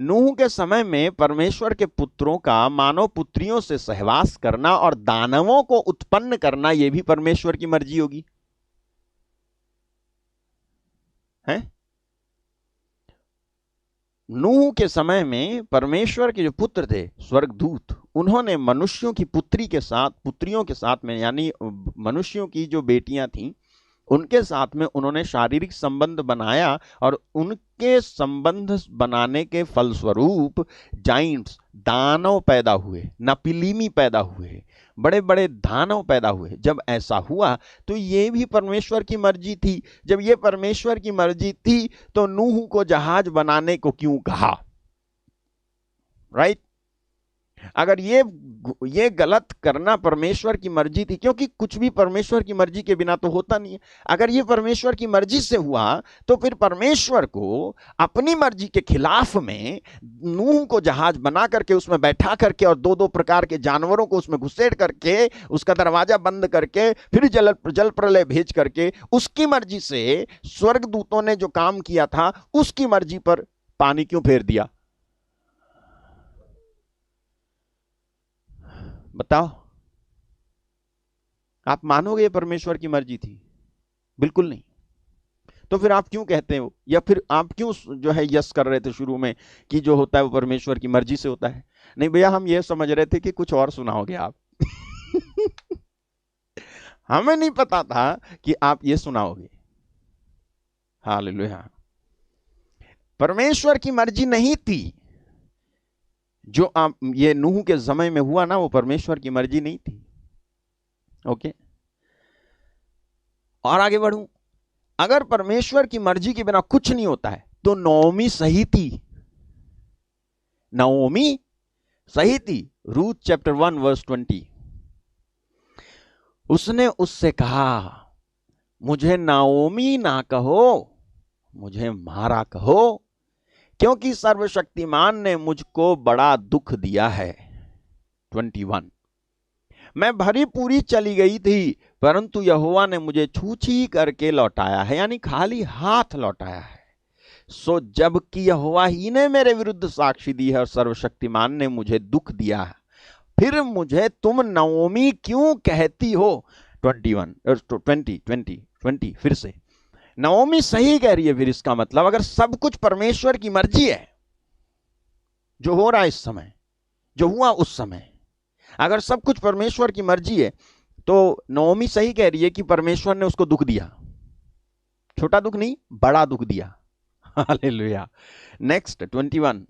नूह के समय में परमेश्वर के पुत्रों का मानव पुत्रियों से सहवास करना और दानवों को उत्पन्न करना, यह भी परमेश्वर की मर्जी होगी, है। नूह के समय में परमेश्वर के जो पुत्र थे स्वर्गदूत, उन्होंने मनुष्यों की पुत्रियों के साथ में, यानी मनुष्यों की जो बेटियां थीं उनके साथ में उन्होंने शारीरिक संबंध बनाया, और उनके संबंध बनाने के फलस्वरूप जाइंट्स, दानव पैदा हुए, नपिलीमी पैदा हुए, बड़े बड़े दानव पैदा हुए। जब ऐसा हुआ तो ये भी परमेश्वर की मर्जी थी। जब ये परमेश्वर की मर्जी थी तो नूह को जहाज बनाने को क्यों कहा? राइट। अगर ये गलत करना परमेश्वर की मर्जी थी, क्योंकि कुछ भी परमेश्वर की मर्जी के बिना तो होता नहीं है। अगर ये परमेश्वर की मर्जी से हुआ तो फिर परमेश्वर को अपनी मर्जी के खिलाफ में नूह को जहाज बना करके उसमें बैठा करके और दो दो प्रकार के जानवरों को उसमें घुसेड़ करके उसका दरवाजा बंद करके फिर जल प्रलय भेज करके उसकी मर्जी से स्वर्गदूतों ने जो काम किया था उसकी मर्जी पर पानी क्यों फेर दिया? बताओ, आप मानोगे ये परमेश्वर की मर्जी थी? बिल्कुल नहीं। तो फिर आप क्यों कहते हो, या फिर आप क्यों जो है यस कर रहे थे शुरू में कि जो होता है वो परमेश्वर की मर्जी से होता है? नहीं भैया, हम ये समझ रहे थे कि कुछ और सुनाओगे आप। हमें नहीं पता था कि आप ये सुनाओगे। हालेलुया। परमेश्वर की मर्जी नहीं थी जो आप ये नूह के समय में हुआ ना, वो परमेश्वर की मर्जी नहीं थी। ओके, और आगे बढ़ूं। अगर परमेश्वर की मर्जी के बिना कुछ नहीं होता है तो नओमी सही थी। नओमी सही थी। रूथ चैप्टर 1 वर्स 20, उसने उससे कहा, मुझे नाओमी ना कहो, मुझे मारा कहो, क्योंकि सर्वशक्तिमान ने मुझको बड़ा दुख दिया है। 21, मैं भरी पूरी चली गई थी, परंतु यहोवा ने मुझे छूछी करके लौटाया है, यानी खाली हाथ लौटाया है। सो जबकि यहोवा ही ने मेरे विरुद्ध साक्षी दी है और सर्वशक्तिमान ने मुझे दुख दिया है, फिर मुझे तुम नओमी क्यों कहती हो? 20 फिर से नओमी सही कह रही है। फिर इसका मतलब अगर सब कुछ परमेश्वर की मर्जी है, जो हो रहा है इस समय, जो हुआ उस समय, अगर सब कुछ परमेश्वर की मर्जी है तो नओमी सही कह रही है कि परमेश्वर ने उसको दुख दिया। छोटा दुख नहीं, बड़ा दुख दिया। हालेलुया। नेक्स्ट 21,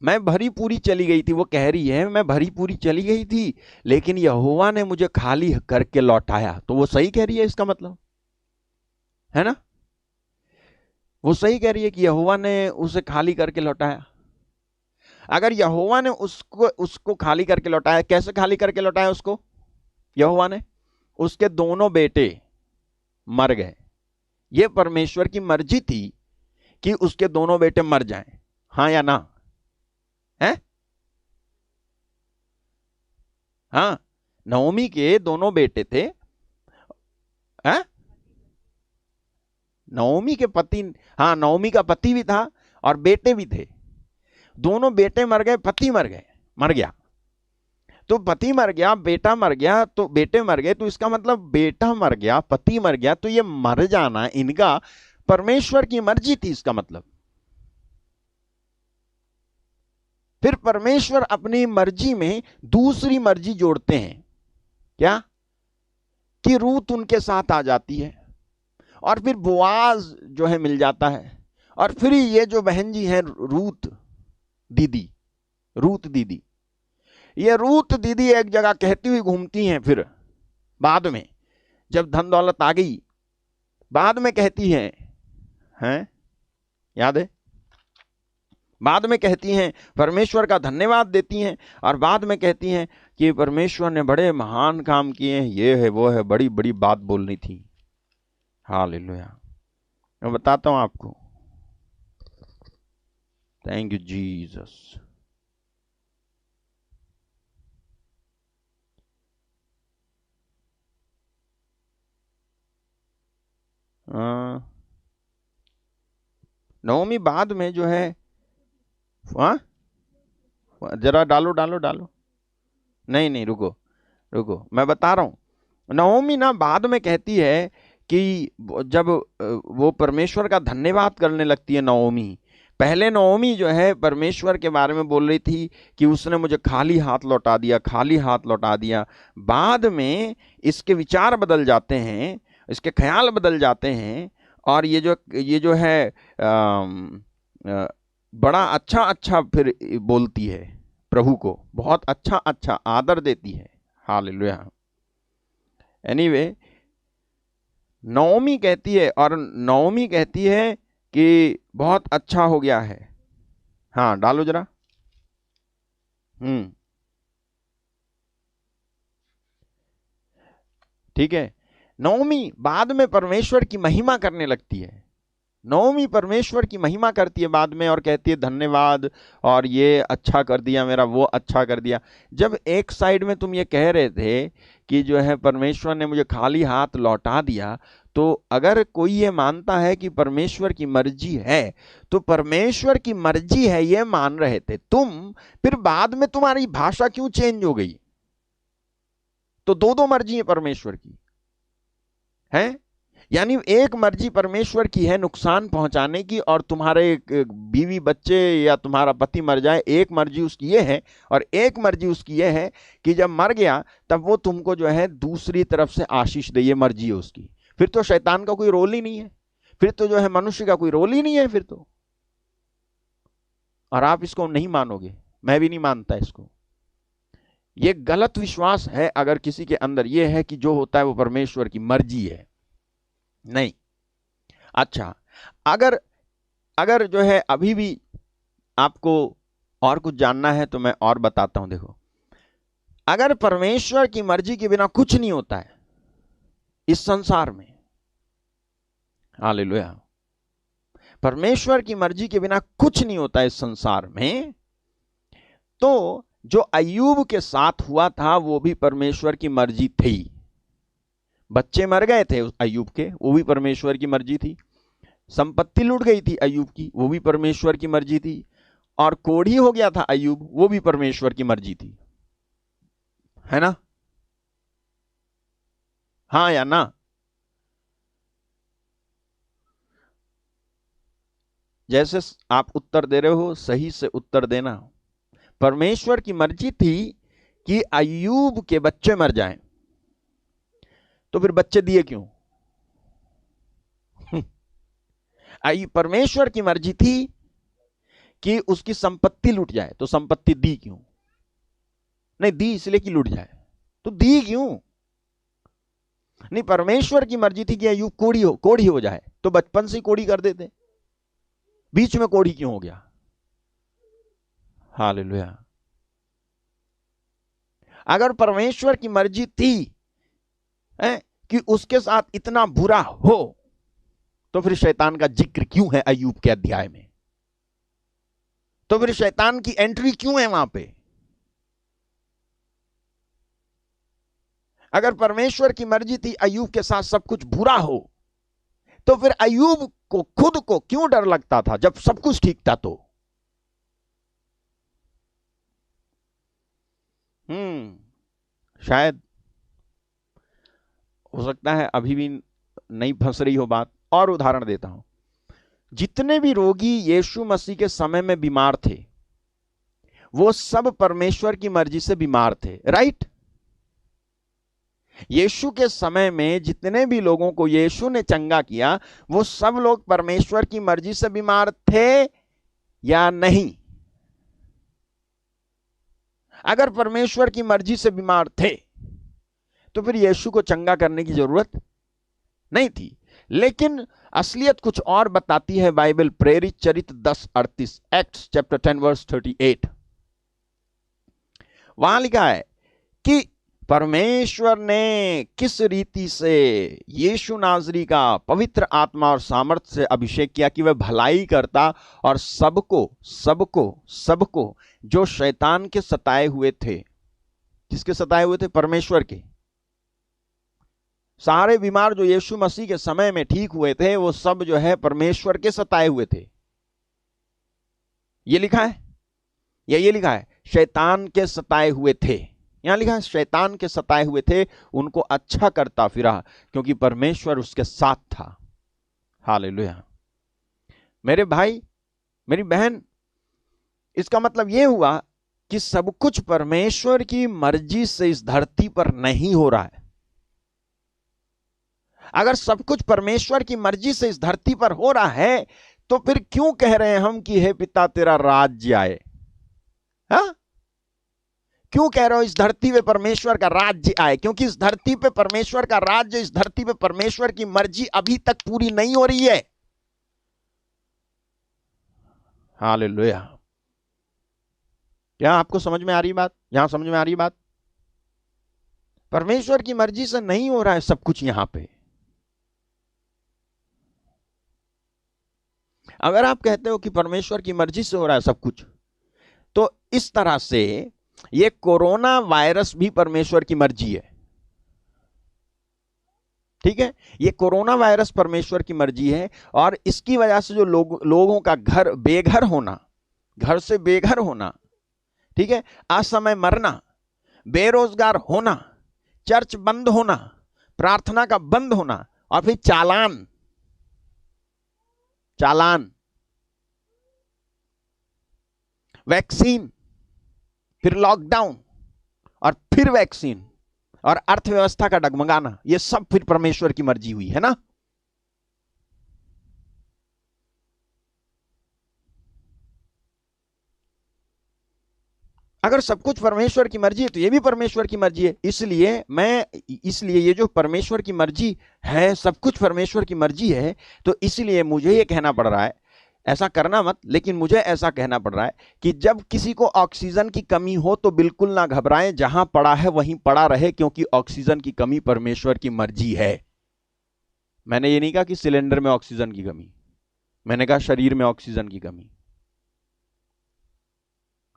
मैं भरी पूरी चली गई थी। वो कह रही है मैं भरी पूरी चली गई थी, लेकिन यहोवा ने मुझे खाली करके लौटाया। तो वो सही कह रही है, इसका मतलब, है ना। वो सही कह रही है कि यहोवा ने उसे खाली करके लौटाया। अगर यहोवा ने उसको उसको खाली करके लौटाया, कैसे खाली करके लौटाया उसको यहोवा ने? उसके दोनों बेटे मर गए। ये परमेश्वर की मर्जी थी कि उसके दोनों बेटे मर जाएं, हाँ या ना? है? हाँ, नओमी के दोनों बेटे थे। है? नओमी के पति, हाँ, नओमी का पति भी था और बेटे भी थे। दोनों बेटे मर गए, पति मर गया। तो पति मर गया, बेटा मर गया, तो बेटे मर गए, तो इसका मतलब बेटा मर गया, पति मर गया, तो ये मर जाना इनका परमेश्वर की मर्जी थी, इसका मतलब। फिर परमेश्वर अपनी मर्जी में दूसरी मर्जी जोड़ते हैं, क्या? कि रूत उनके साथ आ जाती है और फिर बोआज जो है मिल जाता है। और फिर ये जो बहन जी है रूत दीदी, ये रूत दीदी एक जगह कहती हुई घूमती हैं, फिर बाद में जब धन दौलत आ गई, बाद में कहती हैं, याद है? बाद में कहती हैं, परमेश्वर का धन्यवाद देती हैं और बाद में कहती हैं कि परमेश्वर ने बड़े महान काम किए हैं, ये है वो है, बड़ी बड़ी बात बोलनी थी। हालेलुया। मैं बताता हूं आपको। Thank you Jesus. नवमी बाद में जो है, हाँ, जरा डालो डालो डालो। नहीं नहीं, रुको रुको, मैं बता रहा हूं। नवमी ना बाद में कहती है कि जब वो परमेश्वर का धन्यवाद करने लगती है नवमी, पहले नवमी जो है परमेश्वर के बारे में बोल रही थी कि उसने मुझे खाली हाथ लौटा दिया, खाली हाथ लौटा दिया। बाद में इसके विचार बदल जाते हैं, इसके ख्याल बदल जाते हैं और ये जो है बड़ा अच्छा अच्छा फिर बोलती है, प्रभु को बहुत अच्छा अच्छा आदर देती है। हालेलुया। एनीवे, नवमी कहती है, और नवमी कहती है कि बहुत अच्छा हो गया है। हाँ, डालो जरा। ठीक है। नवमी बाद में परमेश्वर की महिमा करने लगती है। नवमी परमेश्वर की महिमा करती है बाद में और कहती है धन्यवाद, और ये अच्छा कर दिया मेरा, वो अच्छा कर दिया। जब एक साइड में तुम ये कह रहे थे कि जो है परमेश्वर ने मुझे खाली हाथ लौटा दिया, तो अगर कोई ये मानता है कि परमेश्वर की मर्जी है, तो परमेश्वर की मर्जी है ये मान रहे थे तुम, फिर बाद में तुम्हारी भाषा क्यों चेंज हो गई? तो दो दो मर्जी है परमेश्वर की, है? यानी एक मर्जी परमेश्वर की है नुकसान पहुंचाने की, और तुम्हारे बीवी बच्चे या तुम्हारा पति मर जाए, एक मर्जी उसकी ये है। और एक मर्जी उसकी ये है कि जब मर गया तब वो तुमको जो है दूसरी तरफ से आशीष दे, ये मर्जी है उसकी। फिर तो शैतान का कोई रोल ही नहीं है, फिर तो जो है मनुष्य का कोई रोल ही नहीं है फिर तो। और आप इसको नहीं मानोगे, मैं भी नहीं मानता इसको। ये गलत विश्वास है अगर किसी के अंदर ये है कि जो होता है वो परमेश्वर की मर्जी है। नहीं। अच्छा, अगर अगर जो है अभी भी आपको और कुछ जानना है तो मैं और बताता हूं। देखो, अगर परमेश्वर की मर्जी के बिना कुछ नहीं होता है इस संसार में, हालेलुया, परमेश्वर की मर्जी के बिना कुछ नहीं होता इस संसार में, तो जो अय्यूब के साथ हुआ था वो भी परमेश्वर की मर्जी थी। बच्चे मर गए थे अय्यूब के, वो भी परमेश्वर की मर्जी थी। संपत्ति लूट गई थी अय्यूब की, वो भी परमेश्वर की मर्जी थी। और कोढ़ी हो गया था अय्यूब, वो भी परमेश्वर की मर्जी थी, है ना? हाँ या ना? जैसे आप उत्तर दे रहे हो, सही से उत्तर देना। परमेश्वर की मर्जी थी कि अय्यूब के बच्चे मर जाएं, तो फिर बच्चे दिए क्यों? परमेश्वर की मर्जी थी कि उसकी संपत्ति लूट जाए, तो संपत्ति दी क्यों? नहीं दी इसलिए कि लूट जाए, तो दी क्यों? नहीं, परमेश्वर की मर्जी थी कि अय्यूब कोढ़ी हो जाए, तो बचपन से ही कोढ़ी कर देते। बीच में कोढ़ी क्यों हो गया? हालेलुया। अगर परमेश्वर की मर्जी थी कि उसके साथ इतना बुरा हो, तो फिर शैतान का जिक्र क्यों है अय्यूब के अध्याय में? तो फिर शैतान की एंट्री क्यों है वहां पे? अगर परमेश्वर की मर्जी थी अय्यूब के साथ सब कुछ बुरा हो, तो फिर अय्यूब को खुद को क्यों डर लगता था जब सब कुछ ठीक था? तो शायद हो सकता है अभी भी नहीं फंस रही हो बात। और उदाहरण देता हूं, जितने भी रोगी यीशु मसीह के समय में बीमार थे, वो सब परमेश्वर की मर्जी से बीमार थे, राइट? यीशु के समय में जितने भी लोगों को यीशु ने चंगा किया, वो सब लोग परमेश्वर की मर्जी से बीमार थे या नहीं? अगर परमेश्वर की मर्जी से बीमार थे, तो फिर यीशु को चंगा करने की जरूरत नहीं थी। लेकिन असलियत कुछ और बताती है बाइबल। प्रेरित चरित्र 10:38, एक्ट्स चैप्टर 10 वर्स 38, वहां लिखा है कि परमेश्वर ने किस रीति से यीशु नाजरी का पवित्र आत्मा और सामर्थ्य से अभिषेक किया कि वह भलाई करता और सबको सबको सबको जो शैतान के सताए हुए थे। किसके सताए हुए थे? परमेश्वर के। सारे बीमार जो यीशु मसीह के समय में ठीक हुए थे, वो सब जो है परमेश्वर के सताए हुए थे। ये लिखा है या ये लिखा है शैतान के सताए हुए थे? यहां लिखा है शैतान के सताए हुए थे, उनको अच्छा करता फिरा क्योंकि परमेश्वर उसके साथ था। हालेलुया। मेरे भाई, मेरी बहन, इसका मतलब यह हुआ कि सब कुछ परमेश्वर की मर्जी से इस धरती पर नहीं हो रहा है। अगर सब कुछ परमेश्वर की मर्जी से इस धरती पर हो रहा है, तो फिर क्यों कह रहे हैं हम कि हे पिता तेरा राज्य आए? हाँ, क्यों कह रहे हो इस धरती पे परमेश्वर का राज्य आए? क्योंकि इस धरती पे परमेश्वर का राज्य, इस धरती पे परमेश्वर की मर्जी अभी तक पूरी नहीं हो रही है। हालेलुया। क्या आपको समझ में आ रही बात? यहां समझ में आ रही बात? परमेश्वर की मर्जी से नहीं हो रहा है सब कुछ यहां पे। अगर आप कहते हो कि परमेश्वर की मर्जी से हो रहा है सब कुछ, तो इस तरह से ये कोरोना वायरस भी परमेश्वर की मर्जी है। ठीक है, ये कोरोना वायरस परमेश्वर की मर्जी है, और इसकी वजह से जो लोगों का घर बेघर होना, घर से बेघर होना, ठीक है, असमय मरना, बेरोजगार होना, चर्च बंद होना, प्रार्थना का बंद होना, और फिर चालान, वैक्सीन, फिर लॉकडाउन, और फिर वैक्सीन, और अर्थव्यवस्था का डगमगाना, ये सब फिर परमेश्वर की मर्जी हुई है ना? अगर सब कुछ परमेश्वर की मर्जी है, तो ये भी परमेश्वर की मर्जी है। इसलिए ये जो परमेश्वर की मर्जी है, सब कुछ परमेश्वर की मर्जी है, तो इसलिए मुझे ये कहना पड़ रहा है, ऐसा करना मत, लेकिन मुझे ऐसा कहना पड़ रहा है कि जब किसी को ऑक्सीजन की कमी हो तो बिल्कुल ना घबराएं, जहां पड़ा है वहीं पड़ा रहे, क्योंकि ऑक्सीजन की कमी परमेश्वर की मर्जी है। मैंने ये नहीं कहा कि सिलेंडर में ऑक्सीजन की कमी, मैंने कहा शरीर में ऑक्सीजन की कमी।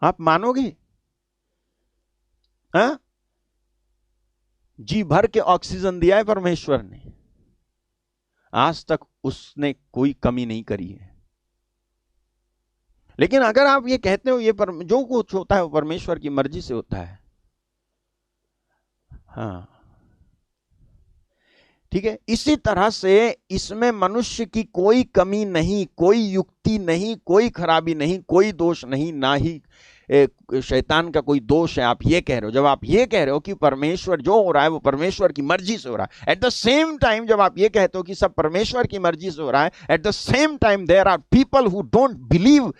आप मानोगे? हाँ, जी भर के ऑक्सीजन दिया है परमेश्वर ने, आज तक उसने कोई कमी नहीं करी है। लेकिन अगर आप ये कहते हो ये जो कुछ होता है वो परमेश्वर की मर्जी से होता है, हाँ ठीक है, इसी तरह से इसमें मनुष्य की कोई कमी नहीं, कोई युक्ति नहीं, कोई खराबी नहीं, कोई दोष नहीं, ना ही शैतान का कोई दोष है। आप ये कह रहे हो, जब आप ये कह रहे हो कि परमेश्वर जो हो रहा है वो परमेश्वर की मर्जी से हो रहा है, एट द सेम टाइम जब आप ये कहते हो कि सब परमेश्वर की मर्जी से हो रहा है, at the same time there are people who don't believe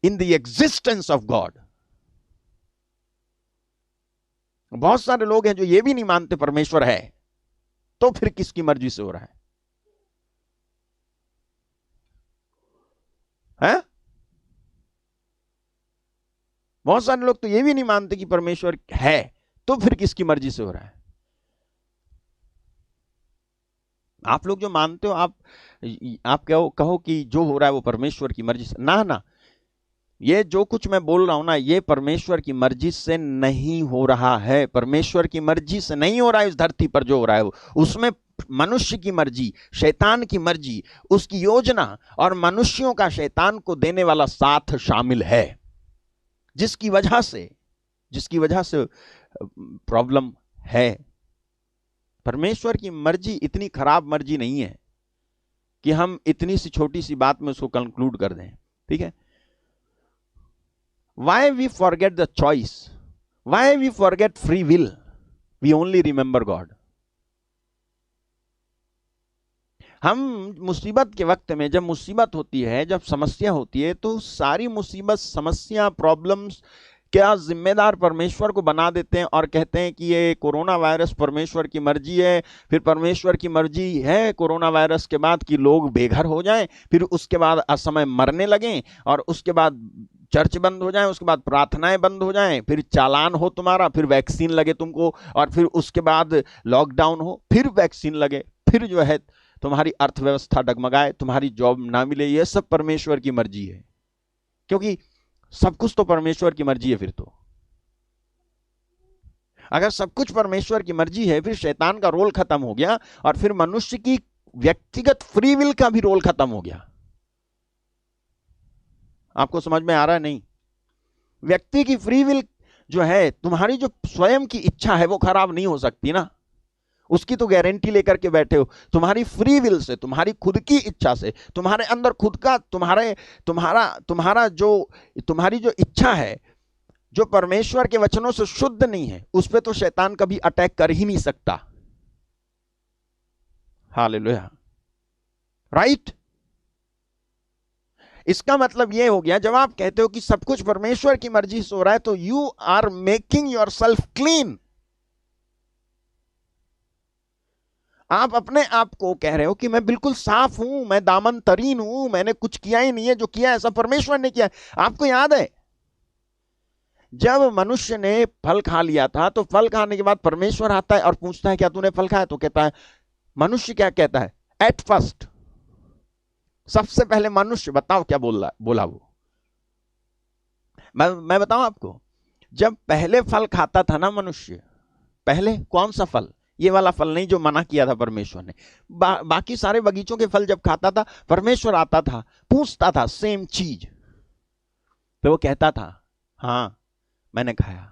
in the existence of God. बहुत सारे लोग हैं जो ये भी नहीं मानते परमेश्वर है, तो फिर किसकी मर्जी से हो रहा है? बहुत सारे लोग तो ये भी नहीं मानते कि परमेश्वर है, तो फिर किसकी मर्जी से हो रहा है? आप लोग जो मानते हो, आप कहो कि जो हो रहा है वो परमेश्वर की मर्जी से। ना ना, ये जो कुछ मैं बोल रहा हूं ना, ये परमेश्वर की मर्जी से नहीं हो रहा है। परमेश्वर की मर्जी से नहीं हो रहा है। इस धरती पर जो हो रहा है उसमें मनुष्य की मर्जी, शैतान की मर्जी, उसकी योजना और मनुष्यों का शैतान को देने वाला साथ शामिल है, जिसकी वजह से प्रॉब्लम है। परमेश्वर की मर्जी इतनी खराब मर्जी नहीं है कि हम इतनी सी छोटी सी बात में उसको कंक्लूड कर दें। ठीक है? Why we forget the choice? Why we forget free will? We only remember God. हम मुसीबत के वक्त में, जब मुसीबत होती है, जब समस्या होती है, तो सारी मुसीबत, समस्या, प्रॉब्लम्स क्या जिम्मेदार परमेश्वर को बना देते हैं और कहते हैं कि ये कोरोना वायरस परमेश्वर की मर्जी है। फिर परमेश्वर की मर्जी है कोरोना वायरस के बाद कि लोग बेघर हो जाएं, फिर उसके बाद असमय मरने लगें, और उसके बाद चर्च बंद हो जाए, उसके बाद प्रार्थनाएं बंद हो जाएं, फिर चालान हो तुम्हारा, फिर वैक्सीन लगे तुमको, और फिर उसके बाद लॉकडाउन हो, फिर वैक्सीन लगे, फिर जो है तुम्हारी अर्थव्यवस्था डगमगाए, तुम्हारी जॉब ना मिले। ये सब परमेश्वर की मर्जी है, क्योंकि सब कुछ तो परमेश्वर की मर्जी है। फिर तो अगर सब कुछ परमेश्वर की मर्जी है, फिर शैतान का रोल खत्म हो गया, और फिर मनुष्य की व्यक्तिगत फ्री विल का भी रोल खत्म हो गया। आपको समझ में आ रहा है? नहीं। व्यक्ति की फ्री विल जो है, तुम्हारी जो स्वयं की इच्छा है, वो खराब नहीं हो सकती ना। उसकी तो गारंटी लेकर के बैठे हो। तुम्हारी फ्री विल से, तुम्हारी खुद की इच्छा से, तुम्हारे अंदर खुद का, तुम्हारा जो, तुम्हारी जो इच्छा है, जो परमेश्वर के वचनों से शुद्ध नहीं है, उस पर तो शैतान कभी अटैक कर ही नहीं सकता। Hallelujah, right. इसका मतलब यह हो गया, जब आप कहते हो कि सब कुछ परमेश्वर की मर्जी से हो रहा है, तो you are making yourself clean. आप अपने आप को कह रहे हो कि मैं बिल्कुल साफ हूं, मैं दामन तरीन हूं, मैंने कुछ किया ही नहीं है, जो किया ऐसा परमेश्वर ने किया। आपको याद है जब मनुष्य ने फल खा लिया था, तो फल खाने के बाद परमेश्वर आता है और पूछता है क्या तूने फल खाया? तो कहता है, मनुष्य क्या कहता है? एट फर्स्ट, सबसे पहले मनुष्य, बताओ क्या बोला वो? मैं बताऊं आपको, जब पहले फल खाता था ना मनुष्य, पहले कौन सा फल? ये वाला फल नहीं जो मना किया था परमेश्वर ने। बाकी सारे बगीचों के फल जब खाता था, परमेश्वर आता था, पूछता था सेम चीज, तो वो कहता था हाँ मैंने खाया।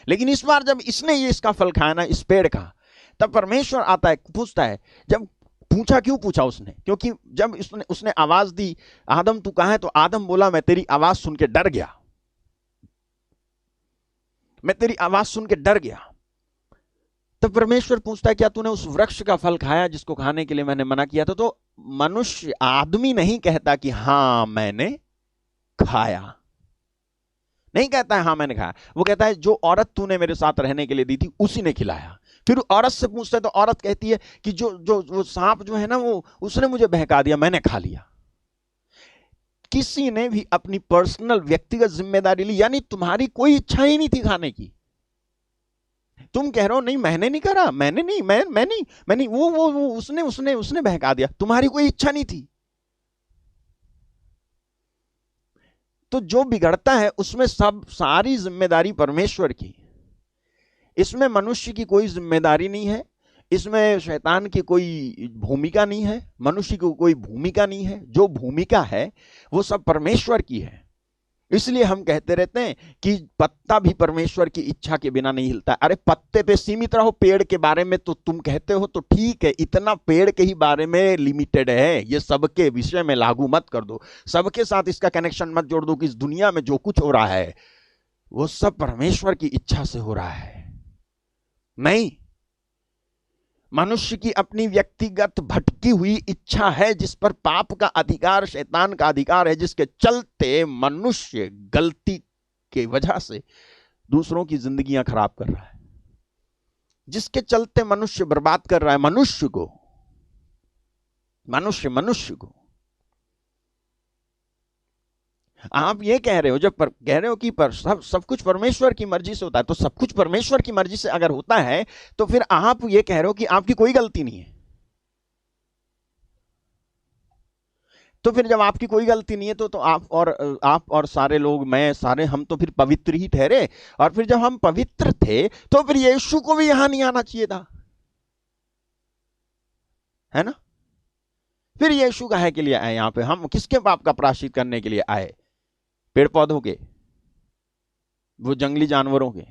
लेकिन इस बार जब इसने ये इसका फल खाया ना, इस पेड़ का, तब परमेश्वर आता है, पूछता है। जब पूछा, क्यों पूछा उसने? क्योंकि जब उसने आवाज दी, आदम तू कहां है? तो आदम बोला, मैं तेरी आवाज सुन के डर गया, मैं तेरी आवाज सुन के डर गया। तब परमेश्वर पूछता है, क्या तूने उस वृक्ष का फल खाया जिसको खाने के लिए मैंने मना किया था? तो मनुष्य, आदमी नहीं कहता कि हां मैंने खाया, नहीं कहता है हाँ मैंने खाया। वो कहता है जो औरत तूने मेरे साथ रहने के लिए दी थी, उसी ने खिलाया। फिर औरत से पूछता है, तो औरत कहती है कि जो वो सांप जो है ना, वो उसने मुझे बहका दिया, मैंने खा लिया। किसी ने भी अपनी पर्सनल, व्यक्तिगत जिम्मेदारी ली, यानी तुम्हारी कोई इच्छा ही नहीं थी खाने की। तुम कह रहे हो नहीं मैंने नहीं करा, मैंने नहीं, मैं नहीं, वो उसने बहका दिया, तुम्हारी कोई इच्छा नहीं थी। तो जो बिगड़ता है उसमें सब सारी जिम्मेदारी परमेश्वर की, इसमें मनुष्य की कोई जिम्मेदारी नहीं है, इसमें शैतान की कोई भूमिका नहीं है, मनुष्य की कोई भूमिका नहीं है। जो भूमिका है वो सब परमेश्वर की है। इसलिए हम कहते रहते हैं कि पत्ता भी परमेश्वर की इच्छा के बिना नहीं हिलता। अरे पत्ते पे सीमित रहो, पेड़ के बारे में तो तुम कहते हो तो ठीक है, इतना पेड़ के ही बारे में लिमिटेड है, ये सबके विषय में लागू मत कर दो, सबके साथ इसका कनेक्शन मत जोड़ दो कि इस दुनिया में जो कुछ हो रहा है वो सब परमेश्वर की इच्छा से हो रहा है। नहीं, मनुष्य की अपनी व्यक्तिगत भटकी हुई इच्छा है, जिस पर पाप का अधिकार, शैतान का अधिकार है, जिसके चलते मनुष्य गलती के वजह से दूसरों की जिंदगियां खराब कर रहा है, जिसके चलते मनुष्य बर्बाद कर रहा है मनुष्य को। आप ये कह रहे हो, जब कह रहे हो कि सब कुछ परमेश्वर की मर्जी से होता है, तो सब कुछ परमेश्वर की मर्जी से अगर होता है तो फिर आप ये कह रहे हो कि आपकी कोई गलती नहीं है। तो फिर जब आपकी कोई गलती नहीं है तो आप और सारे लोग, मैं, सारे हम तो फिर पवित्र ही ठहरे। और फिर जब हम पवित्र थे तो फिर यीशु को भी यहां नहीं आना चाहिए था, है ना? फिर यीशु काहे के लिए आए यहां पे? हम किसके पाप का प्रायश्चित करने के लिए आए? पेड़ पौधों के, वो जंगली जानवरों के,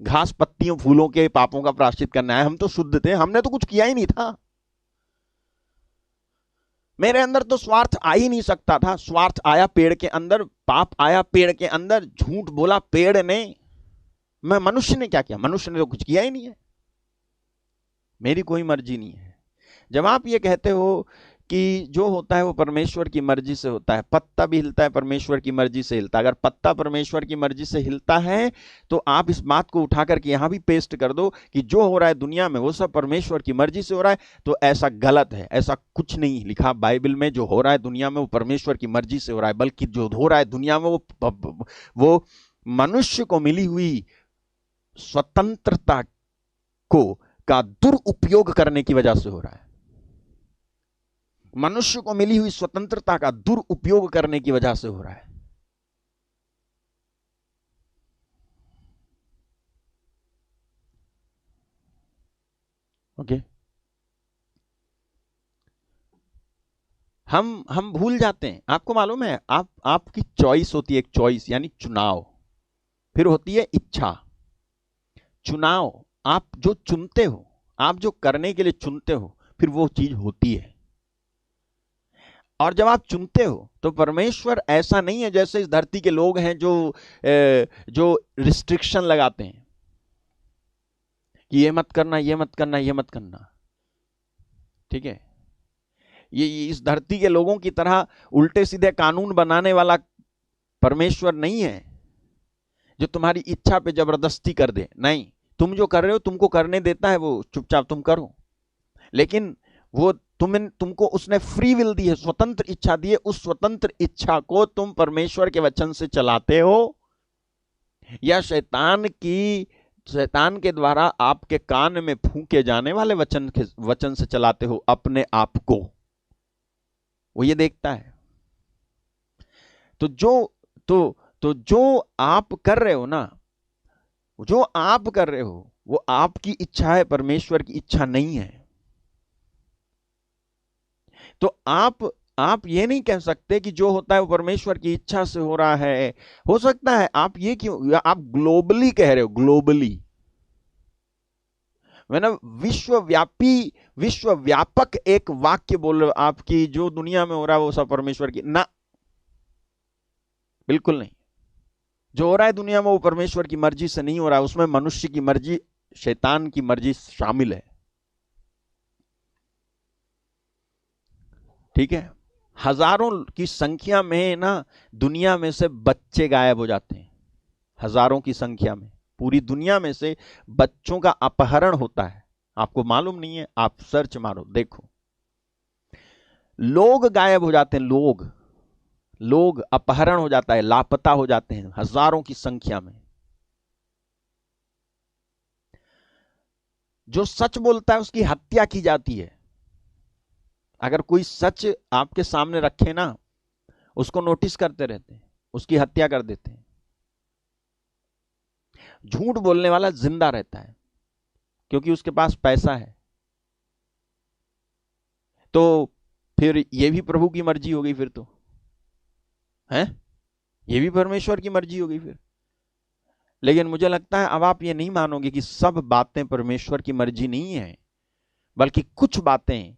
घास पत्तियों फूलों के पापों का प्रायश्चित करना है? हम तो शुद्ध थे, हमने तो कुछ किया ही नहीं था। मेरे अंदर तो स्वार्थ आ ही नहीं सकता था। स्वार्थ आया पेड़ के अंदर, पाप आया पेड़ के अंदर, झूठ बोला पेड़ ने। मैं मनुष्य ने क्या किया? मनुष्य ने तो कुछ किया ही नहीं है। मेरी कोई मर्जी नहीं है। जब आप ये कहते हो कि जो होता है वो परमेश्वर की मर्जी से होता है, पत्ता भी हिलता है परमेश्वर की मर्जी से हिलता है। अगर पत्ता परमेश्वर की मर्जी से हिलता है तो आप इस बात को उठा करके यहां भी पेस्ट कर दो कि जो हो रहा है दुनिया में वो सब परमेश्वर की मर्जी से हो रहा है, तो ऐसा गलत है। ऐसा कुछ नहीं लिखा बाइबल में। जो हो रहा है दुनिया में वो परमेश्वर की मर्जी से हो रहा है, बल्कि जो हो रहा है दुनिया में वो मनुष्य को मिली हुई स्वतंत्रता को का दुरुपयोग करने की वजह से हो रहा है। मनुष्य को मिली हुई स्वतंत्रता का दुरुपयोग करने की वजह से हो रहा है। ओके? हम भूल जाते हैं। आपको मालूम है, आपकी चॉइस होती है, एक चॉइस यानी चुनाव, फिर होती है इच्छा। चुनाव, आप जो चुनते हो, आप जो करने के लिए चुनते हो, फिर वो चीज होती है। और जब आप चुनते हो तो परमेश्वर ऐसा नहीं है जैसे इस धरती के लोग हैं जो रिस्ट्रिक्शन लगाते हैं कि ये मत करना, ये मत करना, ये मत करना। ठीक है? ये इस धरती के लोगों की तरह उल्टे सीधे कानून बनाने वाला परमेश्वर नहीं है जो तुम्हारी इच्छा पे जबरदस्ती कर दे। नहीं, तुम जो कर रहे हो तुमको करने देता है, वो चुपचाप तुम करो। लेकिन वो तुमको उसने फ्री विल दी है, स्वतंत्र इच्छा दी है। उस स्वतंत्र इच्छा को तुम परमेश्वर के वचन से चलाते हो या शैतान के द्वारा आपके कान में फूंके जाने वाले वचन से चलाते हो अपने आप को? वो ये देखता है। तो जो आप कर रहे हो ना, जो आप कर रहे हो वो आपकी इच्छा है, परमेश्वर की इच्छा नहीं है। तो आप ये नहीं कह सकते कि जो होता है वो परमेश्वर की इच्छा से हो रहा है। हो सकता है आप ये क्यों, आप ग्लोबली कह रहे हो, ग्लोबली मैंने विश्वव्यापी, विश्वव्यापक एक वाक्य बोल रहे हो आपकी, जो दुनिया में हो रहा है वो सब परमेश्वर की ना, बिल्कुल नहीं। जो हो रहा है दुनिया में वो परमेश्वर की मर्जी से नहीं हो रहा है, उसमें मनुष्य की मर्जी, शैतान की मर्जी शामिल है। ठीक है? हजारों की संख्या में ना दुनिया में से बच्चे गायब हो जाते हैं। हजारों की संख्या में पूरी दुनिया में से बच्चों का अपहरण होता है। आपको मालूम नहीं है? आप सर्च मारो देखो, लोग गायब हो जाते हैं। लोग अपहरण हो जाता है, लापता हो जाते हैं हजारों की संख्या में। जो सच बोलता है उसकी हत्या की जाती है। अगर कोई सच आपके सामने रखे ना, उसको नोटिस करते रहते हैं, उसकी हत्या कर देते हैं। झूठ बोलने वाला जिंदा रहता है क्योंकि उसके पास पैसा है। तो फिर ये भी प्रभु की मर्जी हो गई फिर तो, है? ये भी परमेश्वर की मर्जी हो गई फिर। लेकिन मुझे लगता है अब आप ये नहीं मानोगे कि सब बातें परमेश्वर की मर्जी नहीं है, बल्कि कुछ बातें,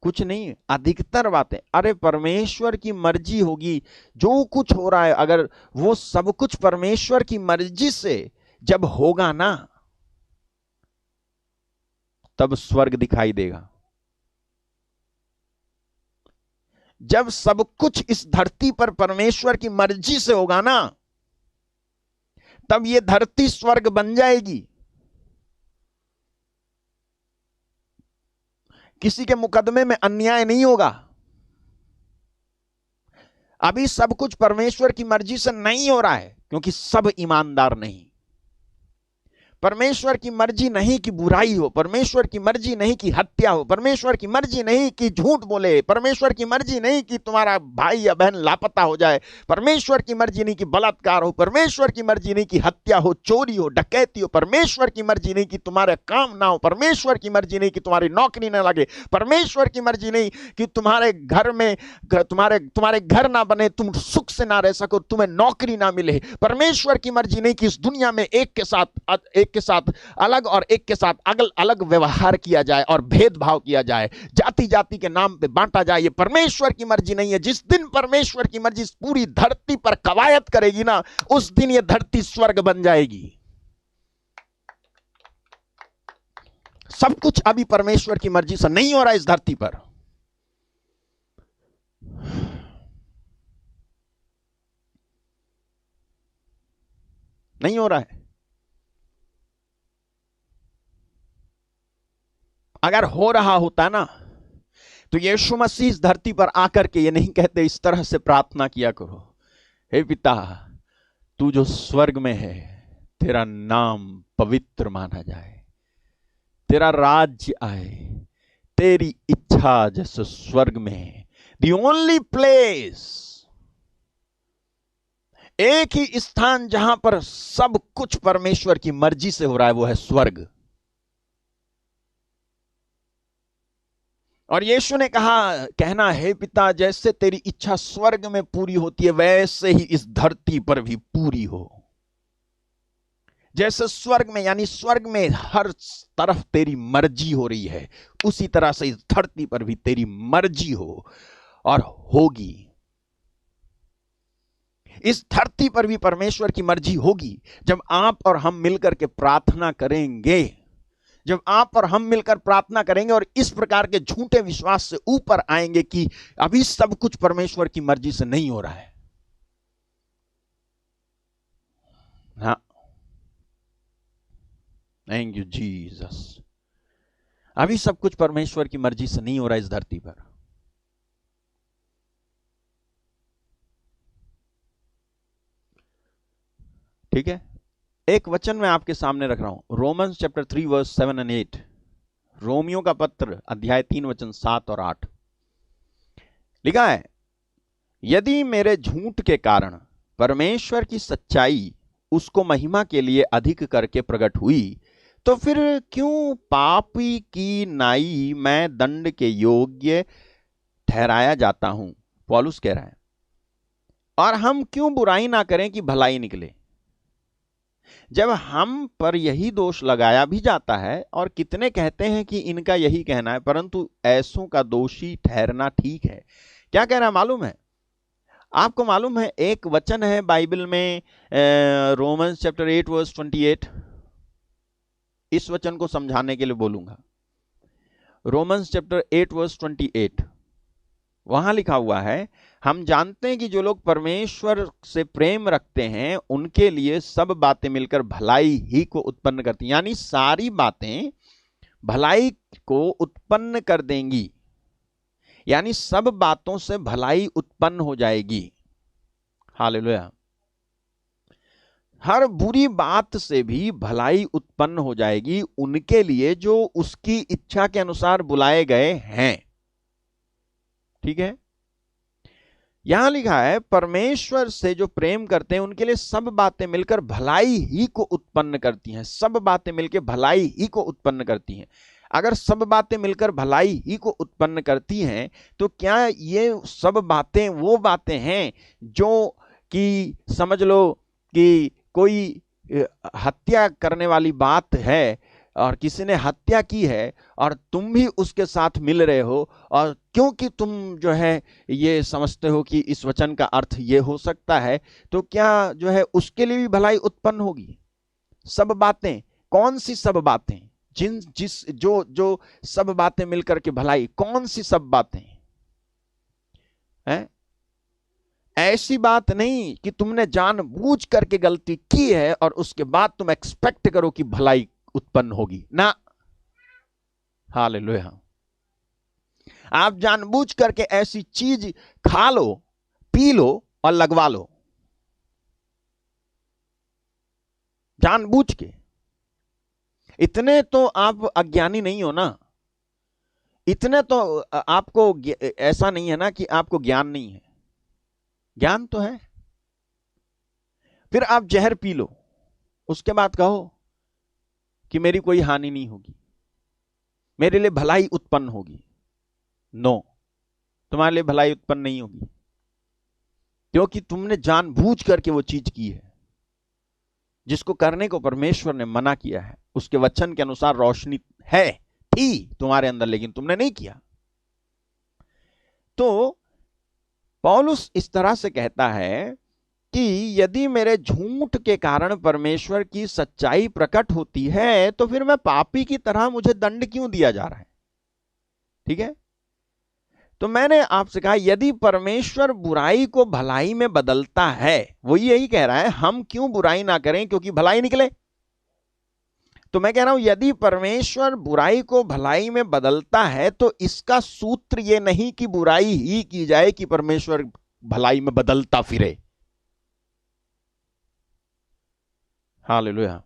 कुछ नहीं, अधिकतर बातें, अरे परमेश्वर की मर्जी होगी। जो कुछ हो रहा है, अगर वो सब कुछ परमेश्वर की मर्जी से जब होगा ना, तब स्वर्ग दिखाई देगा। जब सब कुछ इस धरती पर परमेश्वर की मर्जी से होगा ना, तब ये धरती स्वर्ग बन जाएगी। किसी के मुकदमे में अन्याय नहीं होगा। अभी सब कुछ परमेश्वर की मर्जी से नहीं हो रहा है, क्योंकि सब ईमानदार नहीं। परमेश्वर की मर्जी नहीं कि बुराई हो, परमेश्वर की मर्जी नहीं कि हत्या हो, परमेश्वर की मर्जी नहीं कि झूठ बोले, परमेश्वर की मर्जी नहीं कि तुम्हारा भाई या बहन लापता हो जाए, परमेश्वर की मर्जी नहीं कि बलात्कार हो, परमेश्वर की मर्जी नहीं कि हत्या हो, चोरी हो, डकैती हो, परमेश्वर की मर्जी नहीं कि तुम्हारे काम ना हो, परमेश्वर की मर्जी नहीं कि तुम्हारी नौकरी ना लगे, परमेश्वर की मर्जी नहीं कि तुम्हारे घर में तुम्हारे घर ना बने, तुम सुख से ना रह सको, तुम्हें नौकरी ना मिले। परमेश्वर की मर्जी नहीं कि इस दुनिया में एक के साथ अलग और एक के साथ अलग अलग व्यवहार किया जाए और भेदभाव किया जाए, जाति जाति के नाम पे बांटा जाए। ये परमेश्वर की मर्जी नहीं है। जिस दिन परमेश्वर की मर्जी पूरी धरती पर कवायद करेगी ना, उस दिन ये धरती स्वर्ग बन जाएगी। सब कुछ अभी परमेश्वर की मर्जी से नहीं हो रहा इस धरती पर। नहीं हो रहा है। अगर हो रहा होता ना, तो यीशु मसीह इस धरती पर आकर के ये नहीं कहते इस तरह से प्रार्थना किया करो, हे पिता तू जो स्वर्ग में है, तेरा नाम पवित्र माना जाए, तेरा राज्य आए, तेरी इच्छा जैसे स्वर्ग में है। द ओनली प्लेस, एक ही स्थान जहां पर सब कुछ परमेश्वर की मर्जी से हो रहा है, वो है स्वर्ग। और यीशु ने कहना है पिता जैसे तेरी इच्छा स्वर्ग में पूरी होती है, वैसे ही इस धरती पर भी पूरी हो। जैसे स्वर्ग में, यानी स्वर्ग में हर तरफ तेरी मर्जी हो रही है, उसी तरह से इस धरती पर भी तेरी मर्जी हो और होगी। इस धरती पर भी परमेश्वर की मर्जी होगी जब आप और हम मिलकर के प्रार्थना करेंगे। जब आप और हम मिलकर प्रार्थना करेंगे और इस प्रकार के झूठे विश्वास से ऊपर आएंगे कि अभी सब कुछ परमेश्वर की मर्जी से नहीं हो रहा है। हाँ, थैंक यू जीसस। अभी सब कुछ परमेश्वर की मर्जी से नहीं हो रहा है इस धरती पर। ठीक है, एक वचन मैं आपके सामने रख रहा हूं, रोमन्स चैप्टर 3 वर्स 7 and 8। रोमियो का पत्र अध्याय 3 वचन 7 और 8 लिखा है, यदि मेरे झूठ के कारण परमेश्वर की सच्चाई उसको महिमा के लिए अधिक करके प्रकट हुई, तो फिर क्यों पापी की नाई मैं दंड के योग्य ठहराया जाता हूं। पौलुस कह रहा है, और हम क्यों बुराई ना करें कि भलाई निकले। जब हम पर यही दोष लगाया भी जाता है, और कितने कहते हैं कि इनका यही कहना है, परंतु ऐसों का दोषी ठहरना ठीक है। क्या कह रहा है मालूम है आपको? मालूम है एक वचन है बाइबल में, रोमन्स चैप्टर 8 वर्स 28। इस वचन को समझाने के लिए बोलूंगा। रोमन्स चैप्टर 8 वर्स 28, वहां लिखा हुआ है, हम जानते हैं कि जो लोग परमेश्वर से प्रेम रखते हैं उनके लिए सब बातें मिलकर भलाई ही को उत्पन्न करती हैं। यानी सारी बातें भलाई को उत्पन्न कर देंगी, यानी सब बातों से भलाई उत्पन्न हो जाएगी। हालेलुया। हर बुरी बात से भी भलाई उत्पन्न हो जाएगी उनके लिए जो उसकी इच्छा के अनुसार बुलाए गए हैं। ठीक है, यहां लिखा है परमेश्वर से जो प्रेम करते हैं उनके लिए सब बातें मिलकर भलाई ही को उत्पन्न करती हैं। सब बातें मिलकर भलाई ही को उत्पन्न करती हैं। अगर सब बातें मिलकर भलाई ही को उत्पन्न करती हैं, तो क्या ये सब बातें वो बातें हैं जो कि समझ लो कि कोई हत्या करने वाली बात है और किसी ने हत्या की है और तुम भी उसके साथ मिल रहे हो, और क्योंकि तुम जो है ये समझते हो कि इस वचन का अर्थ ये हो सकता है, तो क्या जो है उसके लिए भी भलाई उत्पन्न होगी। सब बातें, कौन सी सब बातें? जो सब बातें मिलकर के भलाई, कौन सी सब बातें हैं? ऐसी बात नहीं कि तुमने जानबूझ करके गलती की है और उसके बाद तुम एक्सपेक्ट करो कि भलाई उत्पन्न होगी ना। हालेलुया। आप जानबूझ करके ऐसी चीज खा लो पी लो और लगवा लो जानबूझ के। इतने तो आप अज्ञानी नहीं हो ना, इतने तो आपको ऐसा नहीं है ना कि आपको ज्ञान नहीं है, ज्ञान तो है। फिर आप जहर पी लो, उसके बाद कहो कि मेरी कोई हानि नहीं होगी, मेरे लिए भलाई उत्पन्न होगी। नो, तुम्हारे लिए भलाई उत्पन्न नहीं होगी, क्योंकि तुमने जानबूझ करके वो चीज की है जिसको करने को परमेश्वर ने मना किया है। उसके वचन के अनुसार रोशनी है, थी तुम्हारे अंदर, लेकिन तुमने नहीं किया। तो पौलुस इस तरह से कहता है कि यदि मेरे झूठ के कारण परमेश्वर की सच्चाई प्रकट होती है तो फिर मैं पापी की तरह मुझे दंड क्यों दिया जा रहा है। ठीक है, तो मैंने आपसे कहा यदि परमेश्वर बुराई को भलाई में बदलता है, वो यही कह रहा है हम क्यों बुराई ना करें क्योंकि भलाई निकले। तो मैं कह रहा हूं यदि परमेश्वर बुराई को भलाई में बदलता है तो इसका सूत्र ये नहीं कि बुराई ही की जाए कि परमेश्वर भलाई में बदलता फिरे। हालेलुया।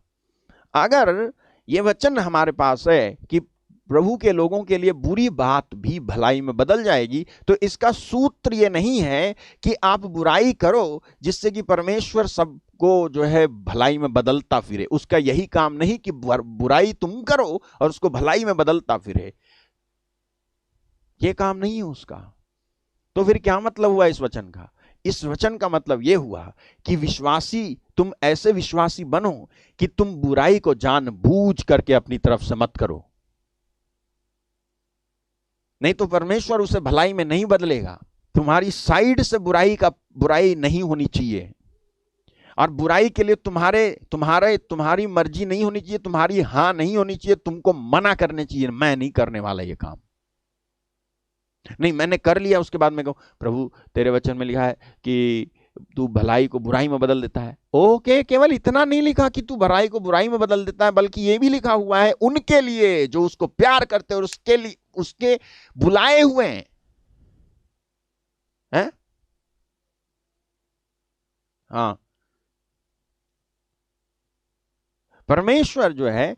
अगर ये वचन हमारे पास है कि प्रभु के लोगों के लिए बुरी बात भी भलाई में बदल जाएगी, तो इसका सूत्र ये नहीं है कि आप बुराई करो जिससे कि परमेश्वर सबको जो है भलाई में बदलता फिरे। उसका यही काम नहीं कि बुराई तुम करो और उसको भलाई में बदलता फिरे, ये काम नहीं है उसका। तो फिर क्या मतलब हुआ इस वचन का? इस वचन का मतलब यह हुआ कि विश्वासी, तुम ऐसे विश्वासी बनो कि तुम बुराई को जानबूझ करके अपनी तरफ से मत करो, नहीं तो परमेश्वर उसे भलाई में नहीं बदलेगा। तुम्हारी साइड से बुराई नहीं होनी चाहिए, और बुराई के लिए तुम्हारी मर्जी नहीं होनी चाहिए, तुम्हारी हां नहीं होनी चाहिए, तुमको मना करने चाहिए, मैं नहीं करने वाला ये काम। नहीं, मैंने कर लिया उसके बाद मैं कहूं प्रभु तेरे वचन में लिखा है कि तू भलाई को बुराई में बदल देता है। ओके, केवल इतना नहीं लिखा कि तू भलाई को बुराई में बदल देता है, बल्कि यह भी लिखा हुआ है उनके लिए जो उसको प्यार करते हैं और उसके लिए उसके बुलाए हुए हैं। हाँ, परमेश्वर जो है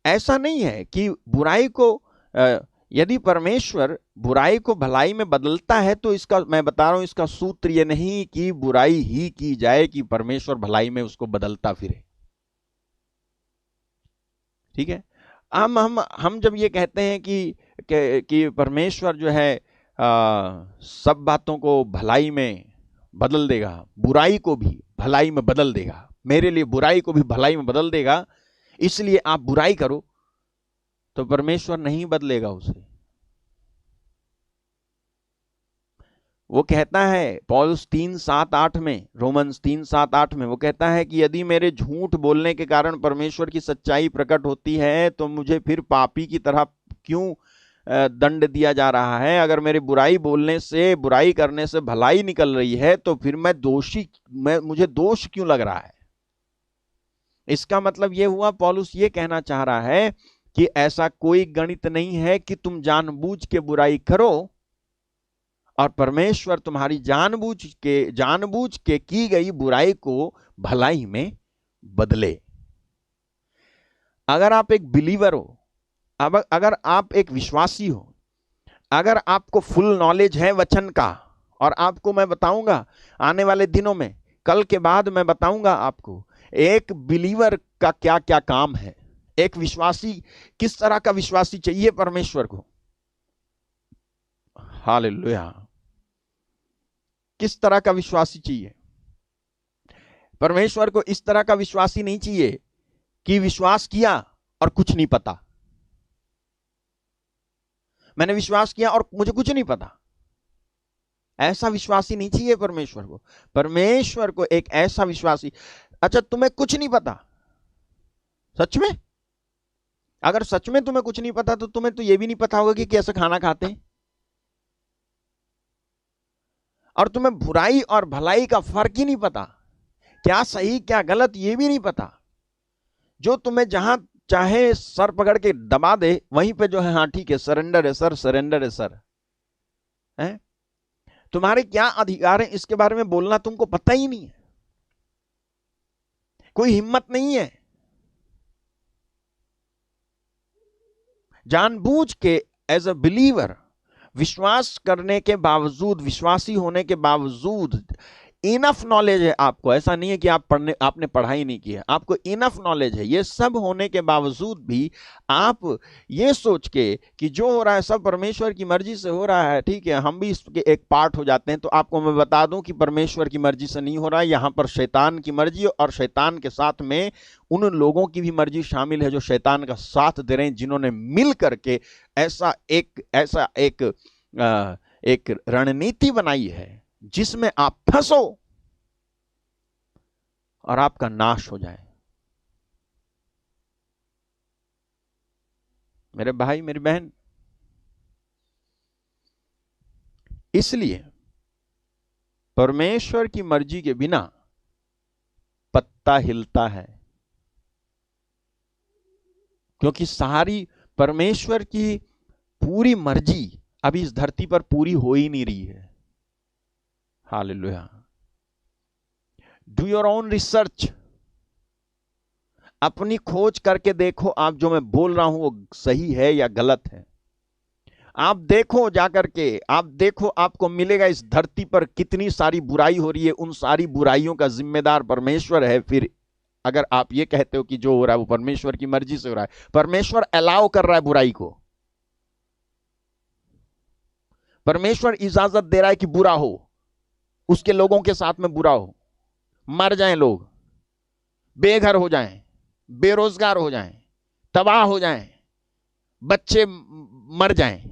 ऐसा नहीं है कि बुराई को यदि परमेश्वर बुराई को भलाई में बदलता है तो इसका, मैं बता रहा हूं, इसका सूत्र ये नहीं कि बुराई ही की जाए कि परमेश्वर भलाई में उसको बदलता फिरे। ठीक है, हम जब ये कहते हैं कि परमेश्वर जो है सब बातों को भलाई में बदल देगा, बुराई को भी भलाई में बदल देगा, मेरे लिए बुराई को भी भलाई में बदल देगा, इसलिए आप बुराई करो, तो परमेश्वर नहीं बदलेगा उसे। वो कहता है पौलुस 3:7-8 में, रोमन्स 3:7-8 में वो कहता है कि यदि मेरे झूठ बोलने के कारण परमेश्वर की सच्चाई प्रकट होती है तो मुझे फिर पापी की तरह क्यों दंड दिया जा रहा है। अगर मेरे बुराई करने से भलाई निकल रही है तो फिर मुझे दोष क्यों लग रहा है। इसका मतलब यह हुआ, पौलुस ये कहना चाह रहा है कि ऐसा कोई गणित नहीं है कि तुम जानबूझ के बुराई करो और परमेश्वर तुम्हारी जानबूझ के की गई बुराई को भलाई में बदले। अगर आप एक बिलीवर हो, अगर आप एक विश्वासी हो, अगर आपको फुल नॉलेज है वचन का, और आपको मैं बताऊंगा आने वाले दिनों में, कल के बाद मैं बताऊंगा आपको एक बिलीवर का क्या क्या काम है, एक विश्वासी किस तरह का विश्वासी चाहिए परमेश्वर को। हालेलुया, किस तरह का विश्वासी चाहिए परमेश्वर को? इस तरह का विश्वासी नहीं चाहिए कि विश्वास किया और कुछ नहीं पता। मैंने विश्वास किया और मुझे कुछ नहीं पता, ऐसा विश्वासी नहीं चाहिए परमेश्वर को। परमेश्वर को एक ऐसा विश्वासी, अच्छा तुम्हें कुछ नहीं पता, सच में, अगर सच में तुम्हें कुछ नहीं पता तो तुम्हें तो यह भी नहीं पता होगा कि कैसे खाना खाते हैं, और तुम्हें बुराई और भलाई का फर्क ही नहीं पता, क्या सही क्या गलत ये भी नहीं पता। जो तुम्हें जहां चाहे सर पकड़ के दबा दे वहीं पे जो है हाँ ठीक है, सरेंडर है सर, सरेंडर है सर, है? तुम्हारे क्या अधिकार है इसके बारे में बोलना तुमको पता ही नहीं है, कोई हिम्मत नहीं है। जानबूझ के एज अ बिलीवर, विश्वास करने के बावजूद, विश्वासी होने के बावजूद, इनफ नॉलेज है आपको, ऐसा नहीं है कि आपने पढ़ाई नहीं की है, आपको इनफ नॉलेज है, ये सब होने के बावजूद भी आप ये सोच के कि जो हो रहा है सब परमेश्वर की मर्जी से हो रहा है, ठीक है, हम भी इसके एक पार्ट हो जाते हैं। तो आपको मैं बता दूं कि परमेश्वर की मर्जी से नहीं हो रहा है, यहां पर शैतान की मर्जी, और शैतान के साथ में उन लोगों की भी मर्जी शामिल है जो शैतान का साथ दे रहे हैं, जिन्होंने मिल करके ऐसा एक रणनीति बनाई है जिसमें आप फंसो और आपका नाश हो जाए। मेरे भाई, मेरी बहन, इसलिए परमेश्वर की मर्जी के बिना पत्ता हिलता है, क्योंकि सारी परमेश्वर की पूरी मर्जी अभी इस धरती पर पूरी हो ही नहीं रही है। Hallelujah. Do your own research, अपनी खोज करके देखो आप जो मैं बोल रहा हूं वो सही है या गलत है। आप देखो जाकर के, आप देखो, आपको मिलेगा इस धरती पर कितनी सारी बुराई हो रही है, उन सारी बुराइयों का जिम्मेदार परमेश्वर है। फिर अगर आप ये कहते हो कि जो हो रहा है वो परमेश्वर की मर्जी से हो रहा है, परमेश्वर अलाउ कर रहा है बुराई को, परमेश्वर इजाजत दे रहा है कि बुरा हो, उसके लोगों के साथ में बुरा हो, मर जाएं लोग, बेघर हो जाएं, बेरोजगार हो जाएं, तबाह हो जाएं, बच्चे मर जाएं,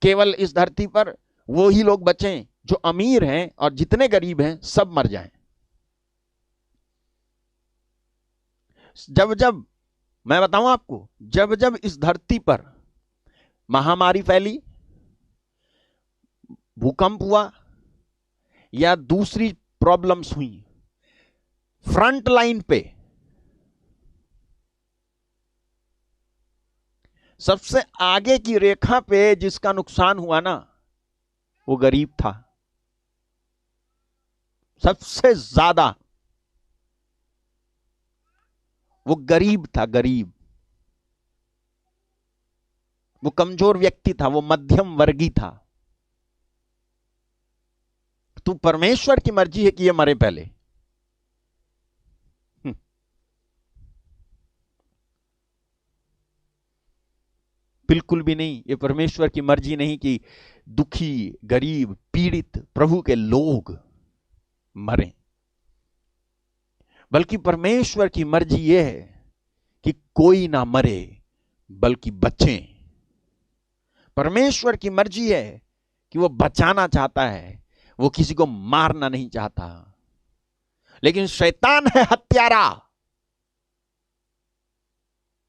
केवल इस धरती पर वो ही लोग बचें जो अमीर हैं, और जितने गरीब हैं सब मर जाएं। जब जब मैं बताऊं आपको, जब जब इस धरती पर महामारी फैली, भूकंप हुआ या दूसरी प्रॉब्लम्स हुई, फ्रंट लाइन पे सबसे आगे की रेखा पे जिसका नुकसान हुआ ना, वो गरीब था। सबसे ज्यादा वो गरीब था, गरीब, वो कमजोर व्यक्ति था, वो मध्यम वर्गीय था। तो परमेश्वर की मर्जी है कि ये मरे पहले। बिल्कुल भी नहीं, ये परमेश्वर की मर्जी नहीं कि दुखी, गरीब, पीड़ित प्रभु के लोग मरें, बल्कि परमेश्वर की मर्जी यह है कि कोई ना मरे बल्कि बचें। परमेश्वर की मर्जी है कि वो बचाना चाहता है, वो किसी को मारना नहीं चाहता। लेकिन शैतान है हत्यारा,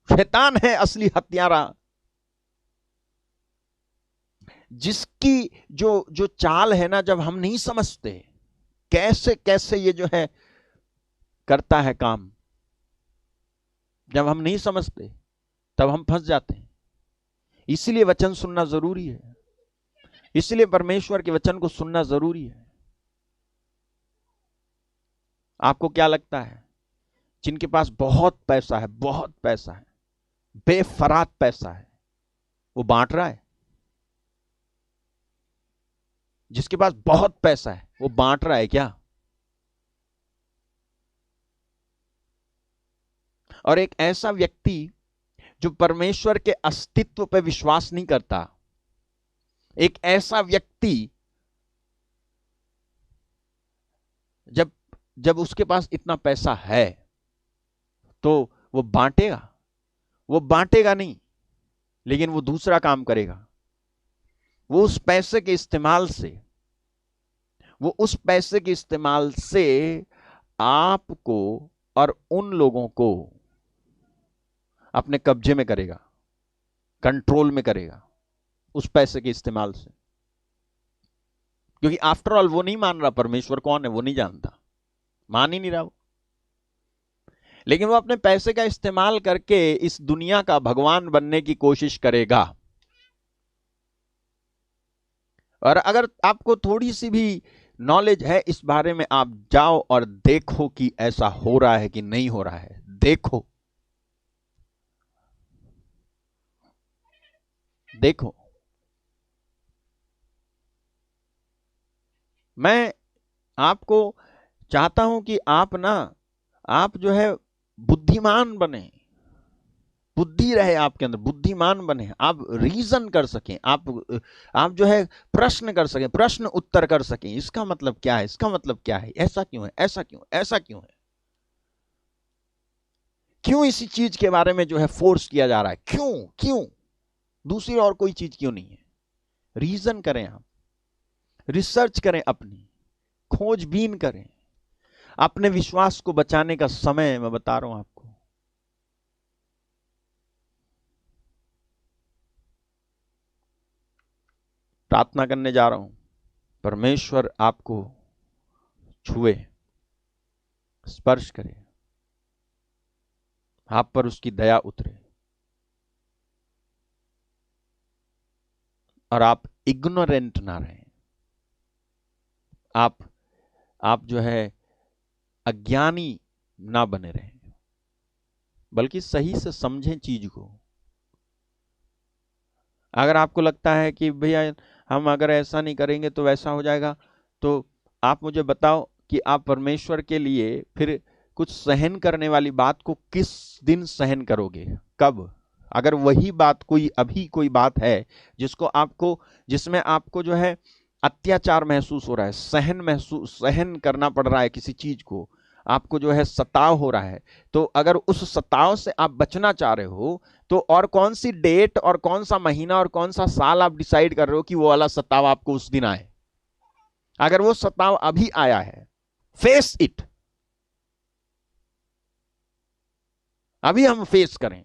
शैतान है असली हत्यारा, जिसकी जो जो चाल है ना, जब हम नहीं समझते कैसे कैसे ये जो है करता है काम, जब हम नहीं समझते तब हम फंस जाते हैं। इसलिए वचन सुनना जरूरी है, इसलिए परमेश्वर के वचन को सुनना जरूरी है। आपको क्या लगता है, जिनके पास बहुत पैसा है, बहुत पैसा है, बेफरात पैसा है, वो बांट रहा है? जिसके पास बहुत पैसा है वो बांट रहा है क्या? और एक ऐसा व्यक्ति जो परमेश्वर के अस्तित्व पर विश्वास नहीं करता, एक ऐसा व्यक्ति जब जब उसके पास इतना पैसा है तो वो बांटेगा? वो बांटेगा नहीं, लेकिन वो दूसरा काम करेगा। वो उस पैसे के इस्तेमाल से, वो उस पैसे के इस्तेमाल से आपको और उन लोगों को अपने कब्जे में करेगा, कंट्रोल में करेगा उस पैसे के इस्तेमाल से। क्योंकि आफ्टर ऑल वो नहीं मान रहा परमेश्वर कौन है, वो नहीं जानता, मान ही नहीं रहा वो। लेकिन वो अपने पैसे का इस्तेमाल करके इस दुनिया का भगवान बनने की कोशिश करेगा। और अगर आपको थोड़ी सी भी नॉलेज है इस बारे में, आप जाओ और देखो कि ऐसा हो रहा है कि नहीं हो रहा है। देखो देखो। मैं आपको चाहता हूं कि आप जो है बुद्धिमान बने, बुद्धि रहे आपके अंदर, बुद्धिमान बने, आप रीजन कर सकें, आप जो है प्रश्न कर सकें, प्रश्न उत्तर कर सकें। इसका मतलब क्या है, इसका मतलब क्या है, ऐसा क्यों है, ऐसा क्यों, ऐसा क्यों है, क्यों इसी चीज के बारे में जो है फोर्स किया जा रहा है, क्यों क्यों, दूसरी और कोई चीज क्यों नहीं है। रीजन करें, आप रिसर्च करें, अपनी खोजबीन करें। अपने विश्वास को बचाने का समय मैं बता रहा हूं आपको। प्रार्थना करने जा रहा हूं, परमेश्वर आपको छुए, स्पर्श करे, आप पर उसकी दया उतरे और आप इग्नोरेंट ना रहें, आप जो है अज्ञानी ना बने रहें, बल्कि सही से समझें चीज को। अगर आपको लगता है कि भैया हम अगर ऐसा नहीं करेंगे तो वैसा हो जाएगा, तो आप मुझे बताओ कि आप परमेश्वर के लिए फिर कुछ सहन करने वाली बात को किस दिन सहन करोगे, कब? अगर वही बात अभी कोई बात है जिसमें आपको जो है अत्याचार महसूस हो रहा है, सहन करना पड़ रहा है किसी चीज को, आपको जो है सताव हो रहा है, तो अगर उस सताव से आप बचना चाह रहे हो, तो और कौन सी डेट और कौन सा महीना और कौन सा साल आप डिसाइड कर रहे हो कि वो वाला सताव आपको उस दिन आए? अगर वो सताव अभी आया है, फेस इट, अभी हम फेस करें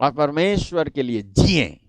और परमेश्वर के लिए जिएं।